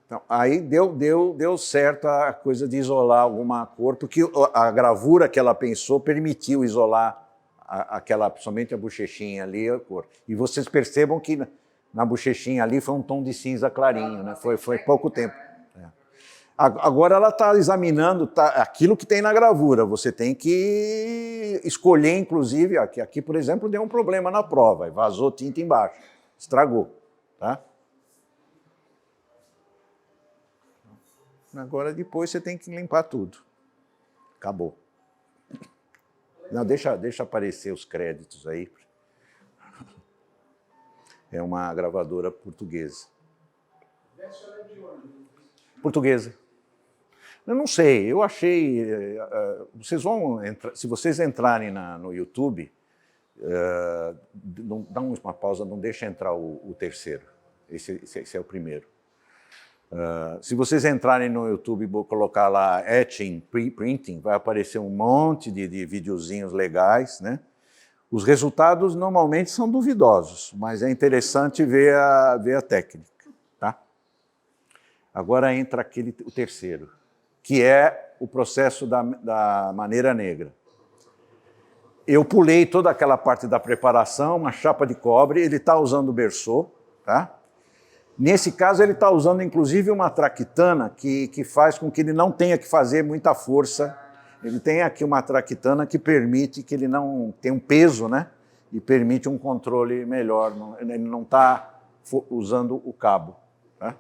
A: Então, aí deu certo a coisa de isolar alguma cor, porque a gravura que ela pensou permitiu isolar
G: somente a bochechinha ali, a cor. E vocês percebam que na bochechinha ali foi um tom de cinza clarinho, né? Foi pouco tempo. É. Agora ela está examinando aquilo que tem na gravura. Você tem que escolher, inclusive, aqui, por exemplo, deu um problema na prova, vazou tinta embaixo, estragou. Tá? Agora depois você tem que limpar tudo. Acabou. Não, deixa aparecer os créditos aí. É uma gravadora portuguesa. Portuguesa. Eu não sei, eu achei... Vocês vão entrar, se vocês entrarem no YouTube, dá uma pausa, não deixa entrar o terceiro. Esse é o primeiro. Se vocês entrarem no YouTube e colocar lá etching, printing, vai aparecer um monte de videozinhos legais, né? Os resultados normalmente são duvidosos, mas é interessante ver a técnica, tá? Agora entra o terceiro, que é o processo da maneira negra. Eu pulei toda aquela parte da preparação, uma chapa de cobre, ele está usando o Berceau, tá? Nesse caso, ele está usando, inclusive, uma traquitana que faz com que ele não tenha que fazer muita força. Ele tem aqui uma traquitana que permite que ele não tenha um peso, né? E permite um controle melhor. Ele não está usando o cabo. Tá?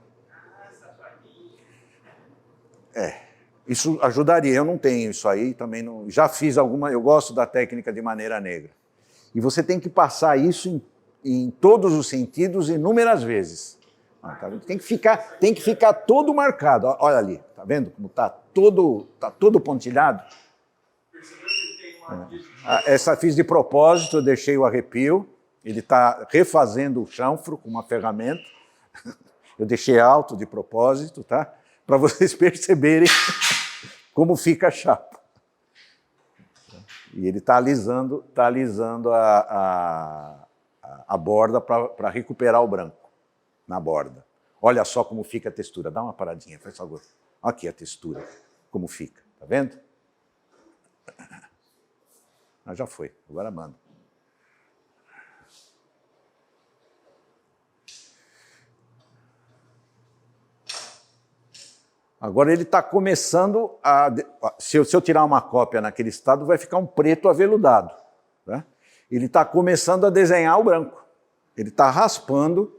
G: Isso ajudaria. Eu não tenho isso aí, também não. Já fiz alguma. Eu gosto da técnica de maneira negra. E você tem que passar isso em todos os sentidos inúmeras vezes. Tem que ficar todo marcado. Olha ali, tá vendo como tá todo pontilhado? Essa fiz de propósito, eu deixei o arrepio. Ele está refazendo o chanfro com uma ferramenta. Eu deixei alto de propósito, tá? Para vocês perceberem como fica a chapa. E ele está alisando a borda para recuperar o branco na borda. Olha só como fica a textura. Dá uma paradinha, faz favor. Aqui a textura, como fica. Tá vendo? Já foi, agora manda. Agora ele está começando a... Se eu tirar uma cópia naquele estado, vai ficar um preto aveludado. Tá? Ele está começando a desenhar o branco. Ele está raspando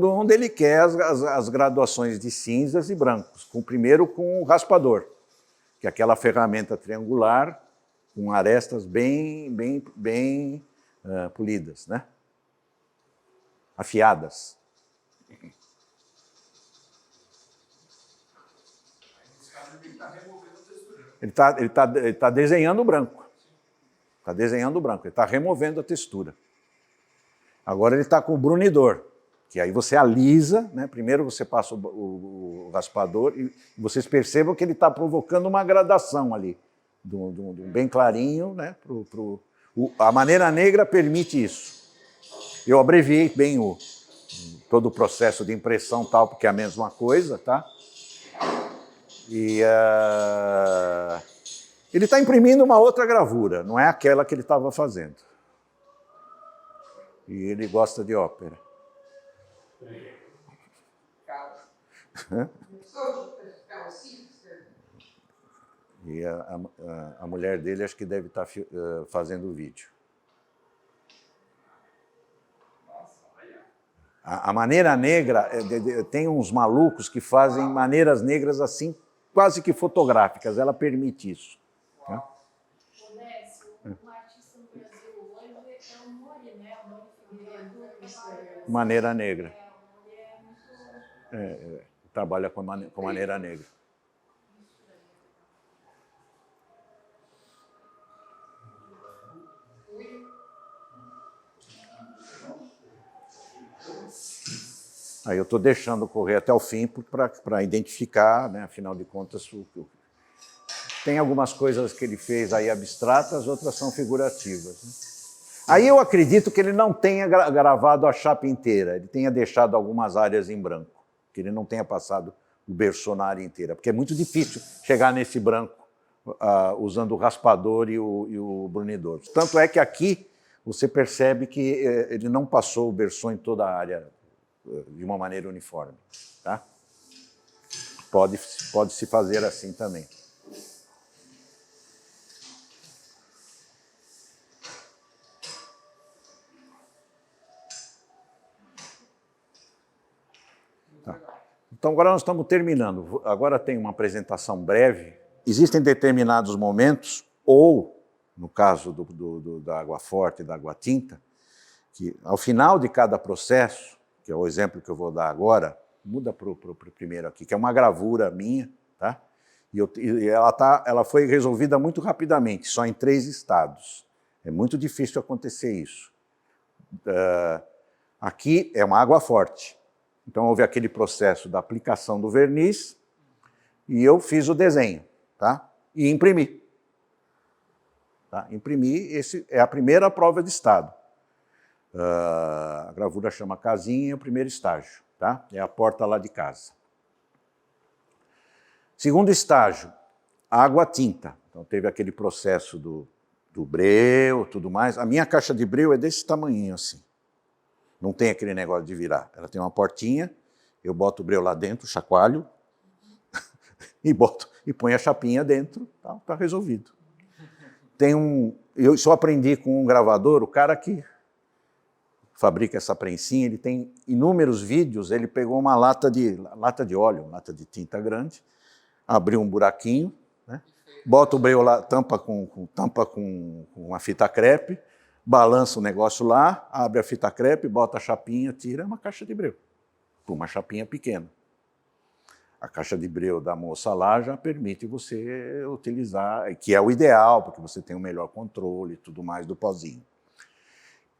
G: onde ele quer as graduações de cinzas e brancos. Primeiro com o raspador, que é aquela ferramenta triangular com arestas bem polidas, né? Afiadas. Ele está desenhando o branco. Está desenhando o branco, ele está removendo a textura. Agora ele está com o brunidor, que aí você alisa, né? Primeiro você passa o raspador e vocês percebam que ele está provocando uma gradação ali, do bem clarinho, né? A maneira negra permite isso. Eu abreviei bem todo o processo de impressão tal, porque é a mesma coisa, tá? E ele está imprimindo uma outra gravura, não é aquela que ele estava fazendo. E ele gosta de ópera. E a mulher dele acho que deve estar fazendo o vídeo. A maneira negra, tem uns malucos que fazem maneiras negras assim, quase que fotográficas, ela permite isso. Né?
B: O Décio, um artista no Brasil hoje é o Mori, né? O Mori Figueiredo.
G: Maneira negra. Trabalha com maneira negra. Aí eu estou deixando correr até o fim para identificar, né, afinal de contas, tem algumas coisas que ele fez aí abstratas, outras são figurativas. Né? Aí eu acredito que ele não tenha gravado a chapa inteira, ele tenha deixado algumas áreas em branco, que ele não tenha passado o Berceau na área inteira, porque é muito difícil chegar nesse branco usando o raspador e o brunidor. Tanto é que aqui você percebe que ele não passou o Berceau em toda a área de uma maneira uniforme. Tá? Pode-se fazer assim também. Tá. Então agora nós estamos terminando. Agora tem uma apresentação breve. Existem determinados momentos, ou no caso da água forte e da água tinta, que ao final de cada processo, que é o exemplo que eu vou dar agora, muda para o primeiro aqui, que é uma gravura minha, tá? E ela foi resolvida muito rapidamente, só em 3 estados. É muito difícil acontecer isso. Aqui é uma água forte. Então houve aquele processo da aplicação do verniz e eu fiz o desenho, tá? E imprimi. Tá? Imprimi, esse é a primeira prova de estado. A gravura chama casinha, é o primeiro estágio, tá? É a porta lá de casa. Segundo estágio, água tinta. Então teve aquele processo do breu, tudo mais. A minha caixa de breu é desse tamanhinho assim. Não tem aquele negócio de virar. Ela tem uma portinha, eu boto o breu lá dentro, chacoalho e ponho a chapinha dentro, tá resolvido. Isso eu aprendi com um gravador, o cara que fabrica essa prensinha, ele tem inúmeros vídeos, ele pegou uma lata de óleo, lata de tinta grande, abriu um buraquinho, né, bota o breu lá, tampa com uma fita crepe, balança o negócio lá, abre a fita crepe, bota a chapinha, tira, é uma caixa de breu, uma chapinha pequena. A caixa de breu da moça lá já permite você utilizar, que é o ideal, porque você tem um melhor controle e tudo mais do pozinho.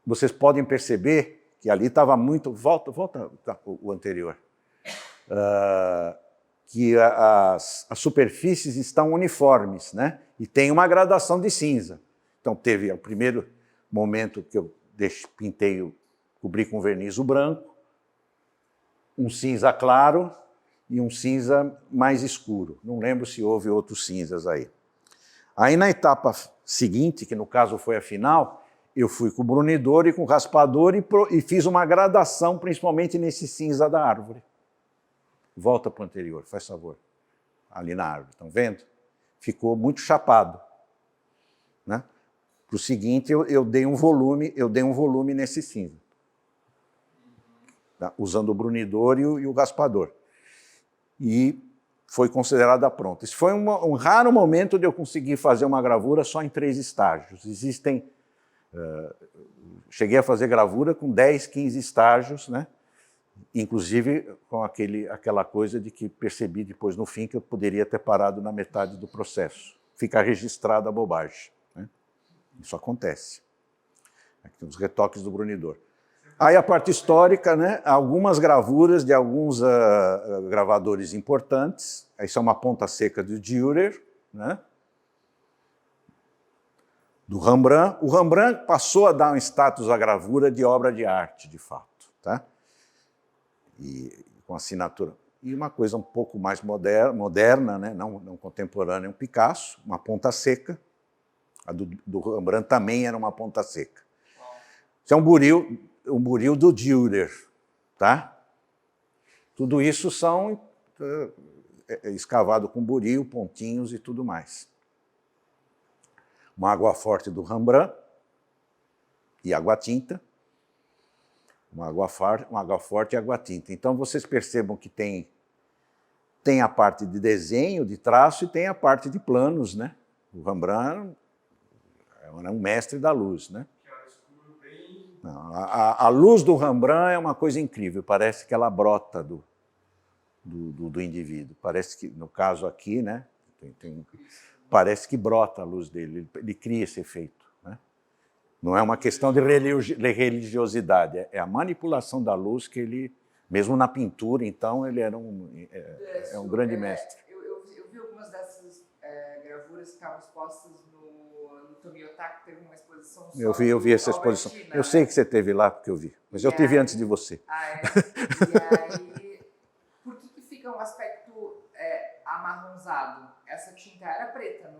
G: Vocês podem perceber que ali estava muito... Volta o anterior. Que as superfícies estão uniformes, né? E tem uma gradação de cinza. Então teve o primeiro momento que eu pintei, cobri com verniz o branco, um cinza claro e um cinza mais escuro. Não lembro se houve outros cinzas aí. Aí na etapa seguinte, que no caso foi a final, eu fui com o brunidor e com o raspador e fiz uma gradação, principalmente nesse cinza da árvore. Volta para o anterior, faz favor. Ali na árvore, estão vendo? Ficou muito chapado, né? Para o seguinte, eu dei um volume nesse cinza, tá? Usando o brunidor e o raspador. E foi considerada pronta. Esse foi um raro momento de eu conseguir fazer uma gravura só em 3 estágios. Existem... cheguei a fazer gravura com 10, 15 estágios, né? Inclusive com aquela coisa de que percebi depois no fim que eu poderia ter parado na metade do processo. Fica registrada a bobagem, né? Isso acontece. Aqui tem os retoques do brunidor. Aí a parte histórica, né? Algumas gravuras de alguns gravadores importantes. Isso é uma ponta seca do Dürer, né? Do Rembrandt. O Rembrandt passou a dar um status à gravura de obra de arte, de fato, tá? E com assinatura. E uma coisa um pouco mais moderna, né? não contemporânea, um Picasso, uma ponta seca. A do Rembrandt também era uma ponta seca. Isso é um buril do Dürer, tá? Tudo isso são escavado com buril, pontinhos e tudo mais. Uma água forte do Rembrandt e água tinta. Uma água forte e água tinta. Então vocês percebam que tem a parte de desenho, de traço, e tem a parte de planos, né? O Rembrandt é um mestre da luz, né? Não, a luz do Rembrandt é uma coisa incrível, parece que ela brota do indivíduo. Parece que, no caso aqui, né, parece que brota a luz dele, ele cria esse efeito, né? Não é uma questão de religiosidade, é a manipulação da luz que ele, mesmo na pintura, então, ele era um grande mestre.
E: Eu vi algumas dessas gravuras que estavam expostas no Tomiotaki, que teve uma exposição só.
G: Eu vi essa exposição. Eu sei que você esteve lá, porque eu vi, mas eu tive antes de você.
E: E aí, por que fica um aspecto amarronzado? Essa tinta era preta,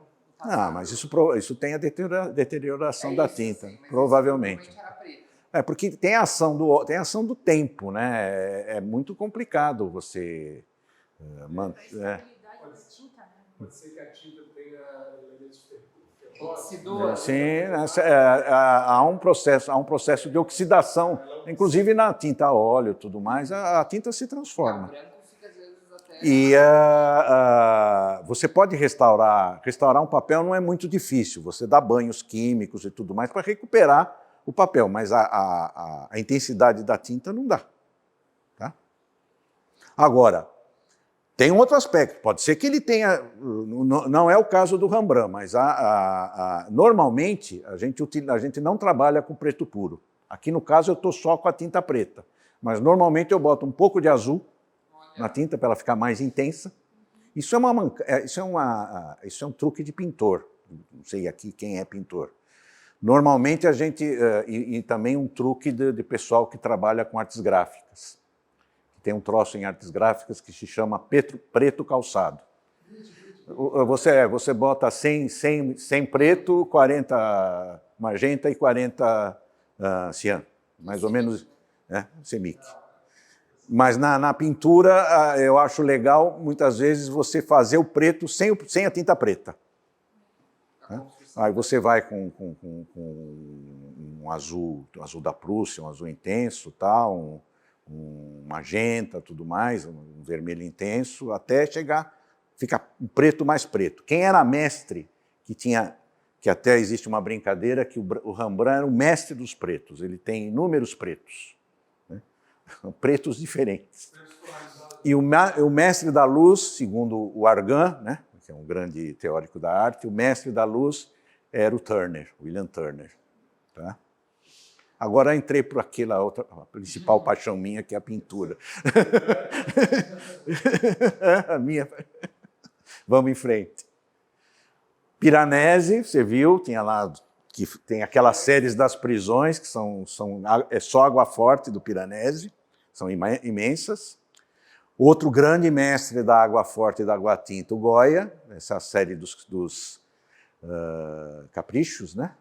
E: passado.
G: mas isso tem a deterioração da
E: É isso,
G: tinta,
E: sim, mas
G: provavelmente.
E: isso era preto.
G: Porque tem a ação do tempo, né? É muito complicado você
B: A
G: manter.
B: estabilidade da tinta, né?
F: Pode ser que a tinta tenha elementos ferrosos.
E: Oxidou.
G: Sim, há um processo de oxidação, inclusive na tinta a óleo e tudo mais, a tinta se
E: O
G: transforma.
E: branco fica às vezes até...
G: E você pode restaurar um papel não é muito difícil, você dá banhos químicos e tudo mais para recuperar o papel, mas a intensidade da tinta não dá. Tá? Agora, tem um outro aspecto, pode ser que ele tenha, não é o caso do Rembrandt, mas normalmente a gente não trabalha com preto puro. Aqui no caso eu estou só com a tinta preta, mas normalmente eu boto um pouco de azul na tinta para ela ficar mais intensa. Isso é um truque de pintor, não sei aqui quem é pintor. Normalmente a gente, e também um truque de pessoal que trabalha com artes gráficas. Tem um troço em artes gráficas que se chama preto calçado. Você bota 100 preto, 40 magenta e 40 cian, mais ou menos, semic. Mas na pintura eu acho legal, muitas vezes, você fazer o preto sem a tinta preta. Aí você vai com um azul da Prússia, um azul intenso, um magenta, tudo mais, um vermelho intenso, até ficar um preto mais preto. Quem era mestre, que até existe uma brincadeira, que o Rembrandt era o mestre dos pretos, ele tem inúmeros pretos, né? Pretos diferentes. E o mestre da luz, segundo o Argan, né, que é um grande teórico da arte, o mestre da luz era o Turner, William Turner. Tá? Agora entrei por aquela outra, a principal paixão minha, que é a pintura. A minha. Vamos em frente. Piranesi, você viu, tinha lá, que tem aquelas séries das prisões, que é só água forte do Piranesi, são imensas. Outro grande mestre da água forte e da água tinta, o Goya, essa série dos caprichos, né?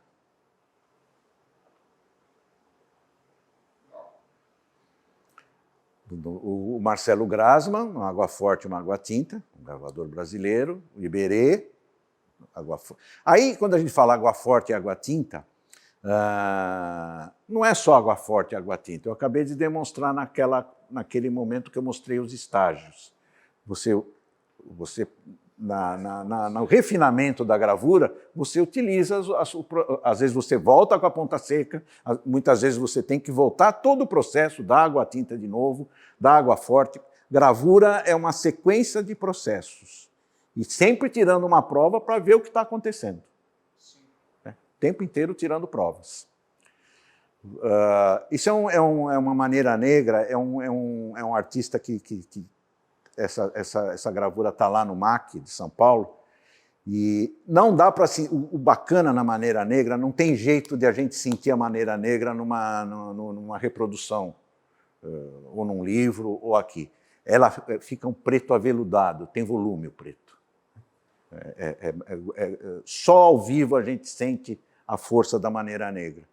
G: O Marcelo Grasman, uma água forte e uma água tinta, um gravador brasileiro, o Iberê, água forte. Aí, quando a gente fala água forte e água tinta, não é só água forte e água tinta. Eu acabei de demonstrar naquele momento que eu mostrei os estágios. No refinamento da gravura, você utiliza, às vezes você volta com a ponta seca, muitas vezes você tem que voltar todo o processo da água à tinta de novo, da água forte. Gravura é uma sequência de processos, e sempre tirando uma prova para ver o que está acontecendo. O tempo inteiro tirando provas. Isso é uma maneira negra, é um artista que essa gravura está lá no MAC de São Paulo, e não dá para... O bacana na maneira negra, não tem jeito de a gente sentir a maneira negra numa reprodução, ou num livro, ou aqui. Ela fica um preto aveludado, tem volume o preto. Só ao vivo a gente sente a força da maneira negra.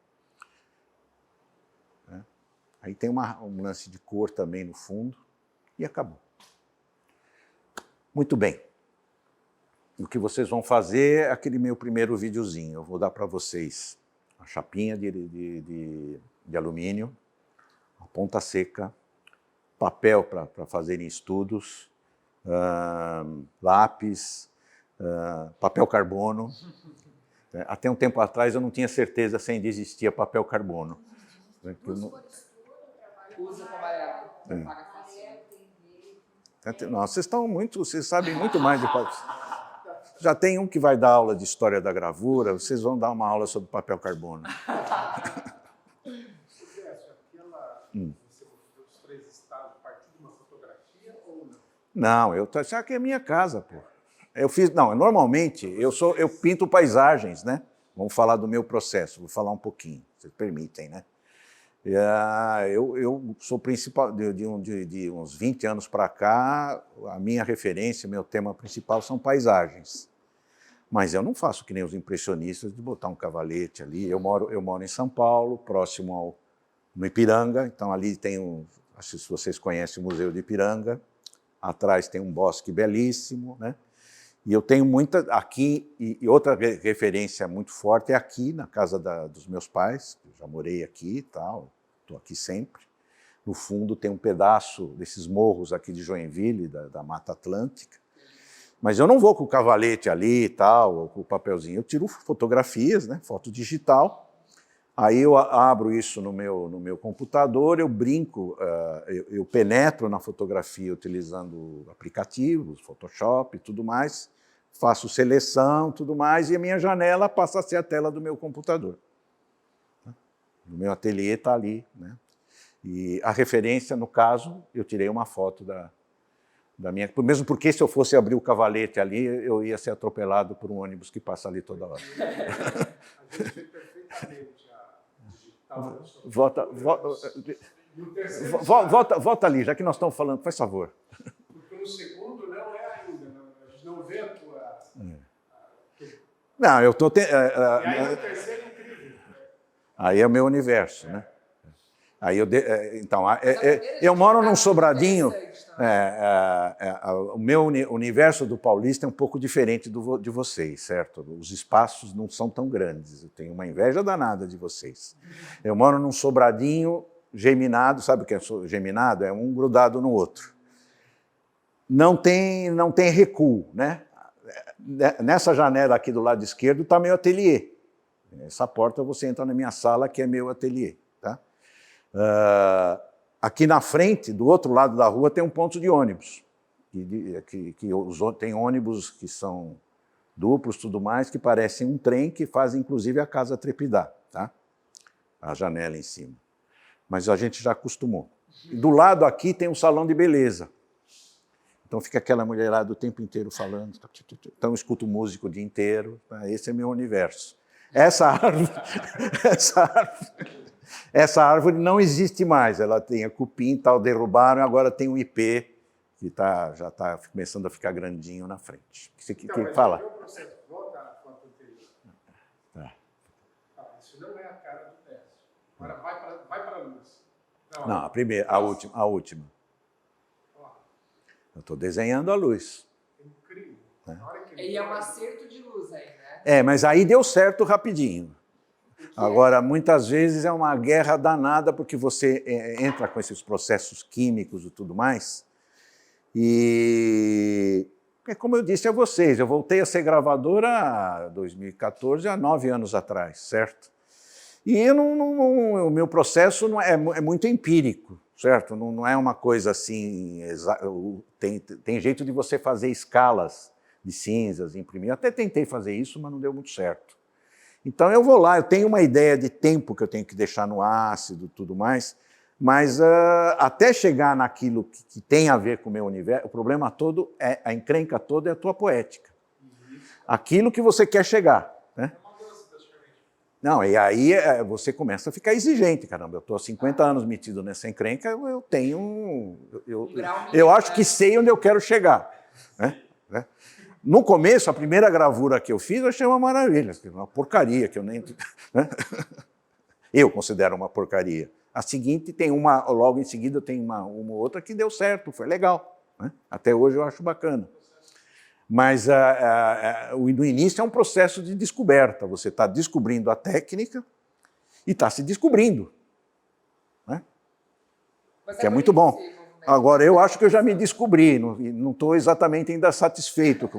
G: Aí tem um lance de cor também no fundo, e acabou. Muito bem. O que vocês vão fazer é aquele meu primeiro videozinho. Eu vou dar para vocês a chapinha de alumínio, a ponta seca, papel para fazerem estudos, lápis, papel carbono. Até um tempo atrás eu não tinha certeza se ainda existia papel carbono.
E: Usa trabalhar. Paga fácil.
G: Não, vocês sabem muito mais de papel. Já tem um que vai dar aula de história da gravura, vocês vão dar uma aula sobre papel carbono.
F: Você mostrou os 3 estados a partir de uma fotografia ou não?
G: Não, isso aqui é minha casa, pô. Normalmente eu pinto paisagens, né? Vamos falar do meu processo, vou falar um pouquinho, vocês permitem, né? Eu sou principal, de uns 20 anos para cá, a minha referência, meu tema principal são paisagens. Mas eu não faço que nem os impressionistas de botar um cavalete ali. Eu moro em São Paulo, próximo no Ipiranga, então ali tem acho que se vocês conhecem o Museu de Ipiranga, atrás tem um bosque belíssimo, né? E eu tenho muita aqui, e outra referência muito forte é aqui, na casa dos meus pais, eu já morei aqui e tal, estou aqui sempre. No fundo tem um pedaço desses morros aqui de Joinville, da Mata Atlântica. Mas eu não vou com o cavalete ali e tal, ou com o papelzinho. Eu tiro fotografias, né, foto digital. Aí eu abro isso no meu computador, eu brinco, eu penetro na fotografia utilizando aplicativos, Photoshop e tudo mais, faço seleção, tudo mais, e a minha janela passa a ser a tela do meu computador. O meu ateliê está ali, né? E a referência, no caso, eu tirei uma foto da minha... Mesmo porque se eu fosse abrir o cavalete ali, eu ia ser atropelado por um ônibus que passa ali toda hora.
F: A gente vê perfeitamente a digital.
G: Volta ali, já que nós estamos falando, faz favor.
F: Porque no segundo não é ainda, a gente não vê a tua...
G: Não, eu estou...
F: E aí no terceiro é incrível.
G: Aí é o meu universo, né? Aí eu moro num sobradinho. O meu universo do paulista é um pouco diferente de vocês, certo? Os espaços não são tão grandes. Eu tenho uma inveja danada de vocês. Eu moro num sobradinho geminado, sabe o que é geminado? É um grudado no outro. Não tem recuo, né? Nessa janela aqui do lado esquerdo está meu ateliê. Essa porta você entra na minha sala, que é meu ateliê. Tá? Aqui na frente, do outro lado da rua, tem um ponto de ônibus. Tem ônibus que são duplos, tudo mais, que parecem um trem, que fazem, inclusive, a casa trepidar. Tá? A janela em cima. Mas a gente já acostumou. E do lado aqui tem um salão de beleza. Então fica aquela mulherada o tempo inteiro falando. Então eu escuto músico o dia inteiro. Esse é meu universo. Essa árvore não existe mais. Ela tem a cupim e tal, derrubaram, agora tem um IP que já está começando a ficar grandinho na frente.
F: Então,
G: fala.
F: O meu processo, volta à foto anterior. Isso não é a cara do Décio. Agora vai para a luz.
G: Não, a primeira, a última. Eu estou desenhando a luz.
F: Incrível.
E: E é um acerto de luz aí, né?
G: Mas aí deu certo rapidinho. Agora, muitas vezes é uma guerra danada, porque você entra com esses processos químicos e tudo mais, e como eu disse a vocês, eu voltei a ser gravadora em 2014, há 9 anos atrás, certo? E o meu processo é muito empírico, certo? Não é uma coisa assim... Tem jeito de você fazer escalas de cinzas, imprimir. Até tentei fazer isso, mas não deu muito certo. Então eu vou lá, eu tenho uma ideia de tempo que eu tenho que deixar no ácido e tudo mais, mas até chegar naquilo que tem a ver com o meu universo, o problema todo, a encrenca toda é a tua poética. Aquilo que você quer chegar. Né? Não, e aí você começa a ficar exigente, caramba, eu estou há 50 anos metido nessa encrenca, eu tenho... Eu acho que sei onde eu quero chegar. Né? No começo, a primeira gravura que eu fiz, eu achei uma maravilha, uma porcaria, que eu nem... Né? Eu considero uma porcaria. A seguinte, logo em seguida, tem uma outra que deu certo, foi legal. Né? Até hoje eu acho bacana. Mas no início é um processo de descoberta, você está descobrindo a técnica e está se descobrindo. Né? Que é muito bom. Agora, eu acho que eu já me descobri, não estou exatamente ainda satisfeito.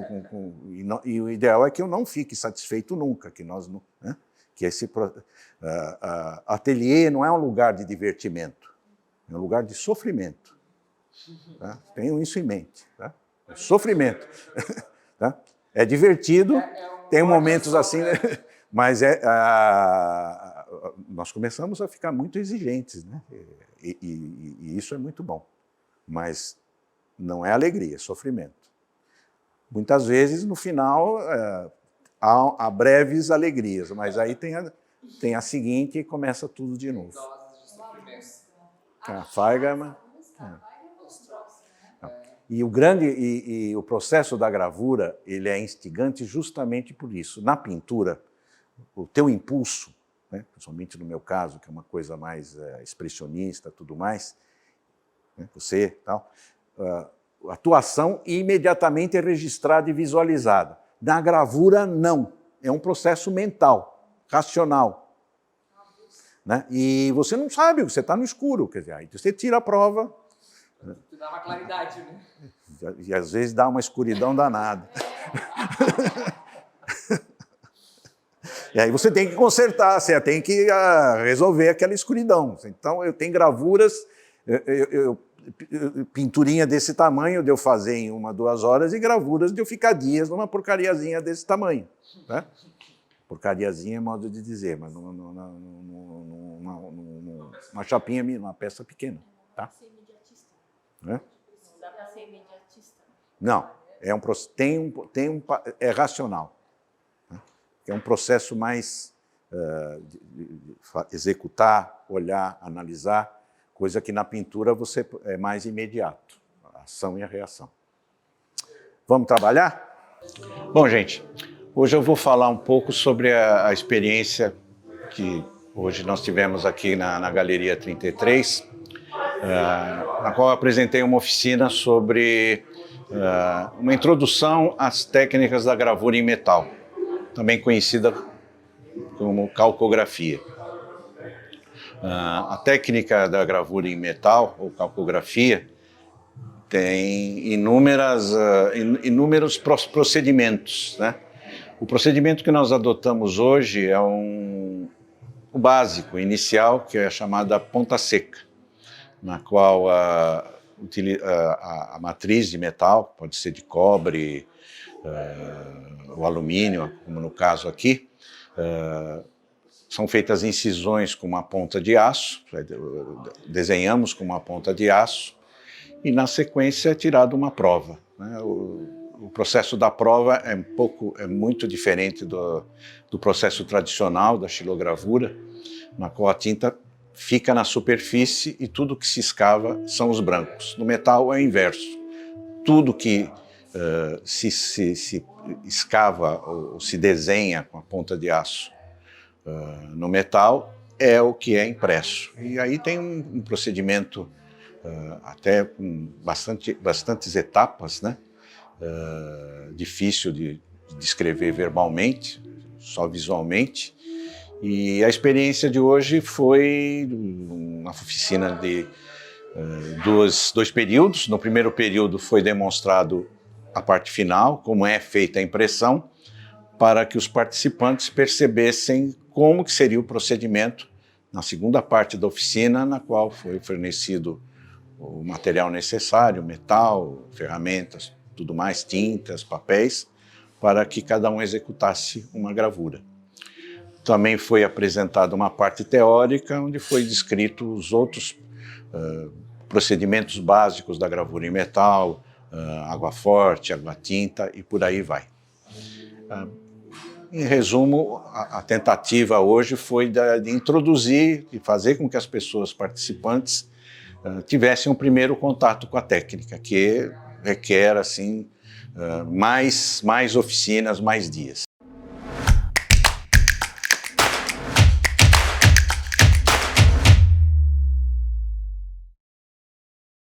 G: E o ideal é que eu não fique satisfeito nunca, que nós não... Né? Que esse ateliê não é um lugar de divertimento, é um lugar de sofrimento. Tá? Tenham isso em mente. Tá? Sofrimento. Tá? É divertido, tem momentos assim, né? Mas nós começamos a ficar muito exigentes, né? E isso é muito bom. Mas não é alegria, é sofrimento. Muitas vezes, no final, há breves alegrias, mas aí tem a seguinte e começa tudo de novo. A Feigerman. E o processo da gravura, ele é instigante justamente por isso. Na pintura, o teu impulso, né, principalmente no meu caso, que é uma coisa mais expressionista, tudo mais, né, você tal, a tua ação imediatamente é registrada e visualizada. Na gravura, não. É um processo mental, racional. Né? E você não sabe, você está no escuro. Quer dizer, aí você tira a prova.
E: Tu dá uma claridade, né?
G: E às vezes dá uma escuridão danada. E aí você tem que consertar, você tem que resolver aquela escuridão. Então, eu tenho gravuras, pinturinha desse tamanho de eu fazer em 1, 2 horas e gravuras de eu ficar dias numa porcariazinha desse tamanho. Né? Porcariazinha é modo de dizer, mas uma chapinha, uma peça pequena. Tá?
B: Ser imediatista.
G: Né?
B: Não dá para ser imediatista.
G: Não, é racional. Né? É um processo mais de executar, olhar, analisar, coisa que na pintura você é mais imediato, a ação e a reação. Vamos trabalhar? Bom, gente, hoje eu vou falar um pouco sobre a experiência que hoje nós tivemos aqui na Galeria 33, na qual eu apresentei uma oficina sobre uma introdução às técnicas da gravura em metal, também conhecida como calcografia. A técnica da gravura em metal, ou calcografia, tem inúmeros procedimentos. Né? O procedimento que nós adotamos hoje é o básico, inicial, que é a chamada ponta seca, na qual a matriz de metal, pode ser de cobre, o alumínio, como no caso aqui, são feitas incisões com uma ponta de aço, desenhamos com uma ponta de aço, e na sequência é tirada uma prova. Né? O processo da prova é muito diferente do processo tradicional da xilogravura, na qual a tinta fica na superfície e tudo que se escava são os brancos. No metal é o inverso. Tudo que se escava ou se desenha com a ponta de aço no metal é o que é impresso. E aí tem um procedimento até com bastantes etapas, né? Difícil de descrever verbalmente, só visualmente. E a experiência de hoje foi uma oficina de dois períodos. No primeiro período foi demonstrado a parte final, como é feita a impressão, para que os participantes percebessem como que seria o procedimento na segunda parte da oficina, na qual foi fornecido o material necessário, metal, ferramentas, tudo mais, tintas, papéis, para que cada um executasse uma gravura. Também foi apresentada uma parte teórica, onde foi descrito os outros procedimentos básicos da gravura em metal, água forte, água tinta e por aí vai. Em resumo, a tentativa hoje foi de introduzir e fazer com que as pessoas participantes tivessem um primeiro contato com a técnica, que requer assim, mais oficinas, mais dias.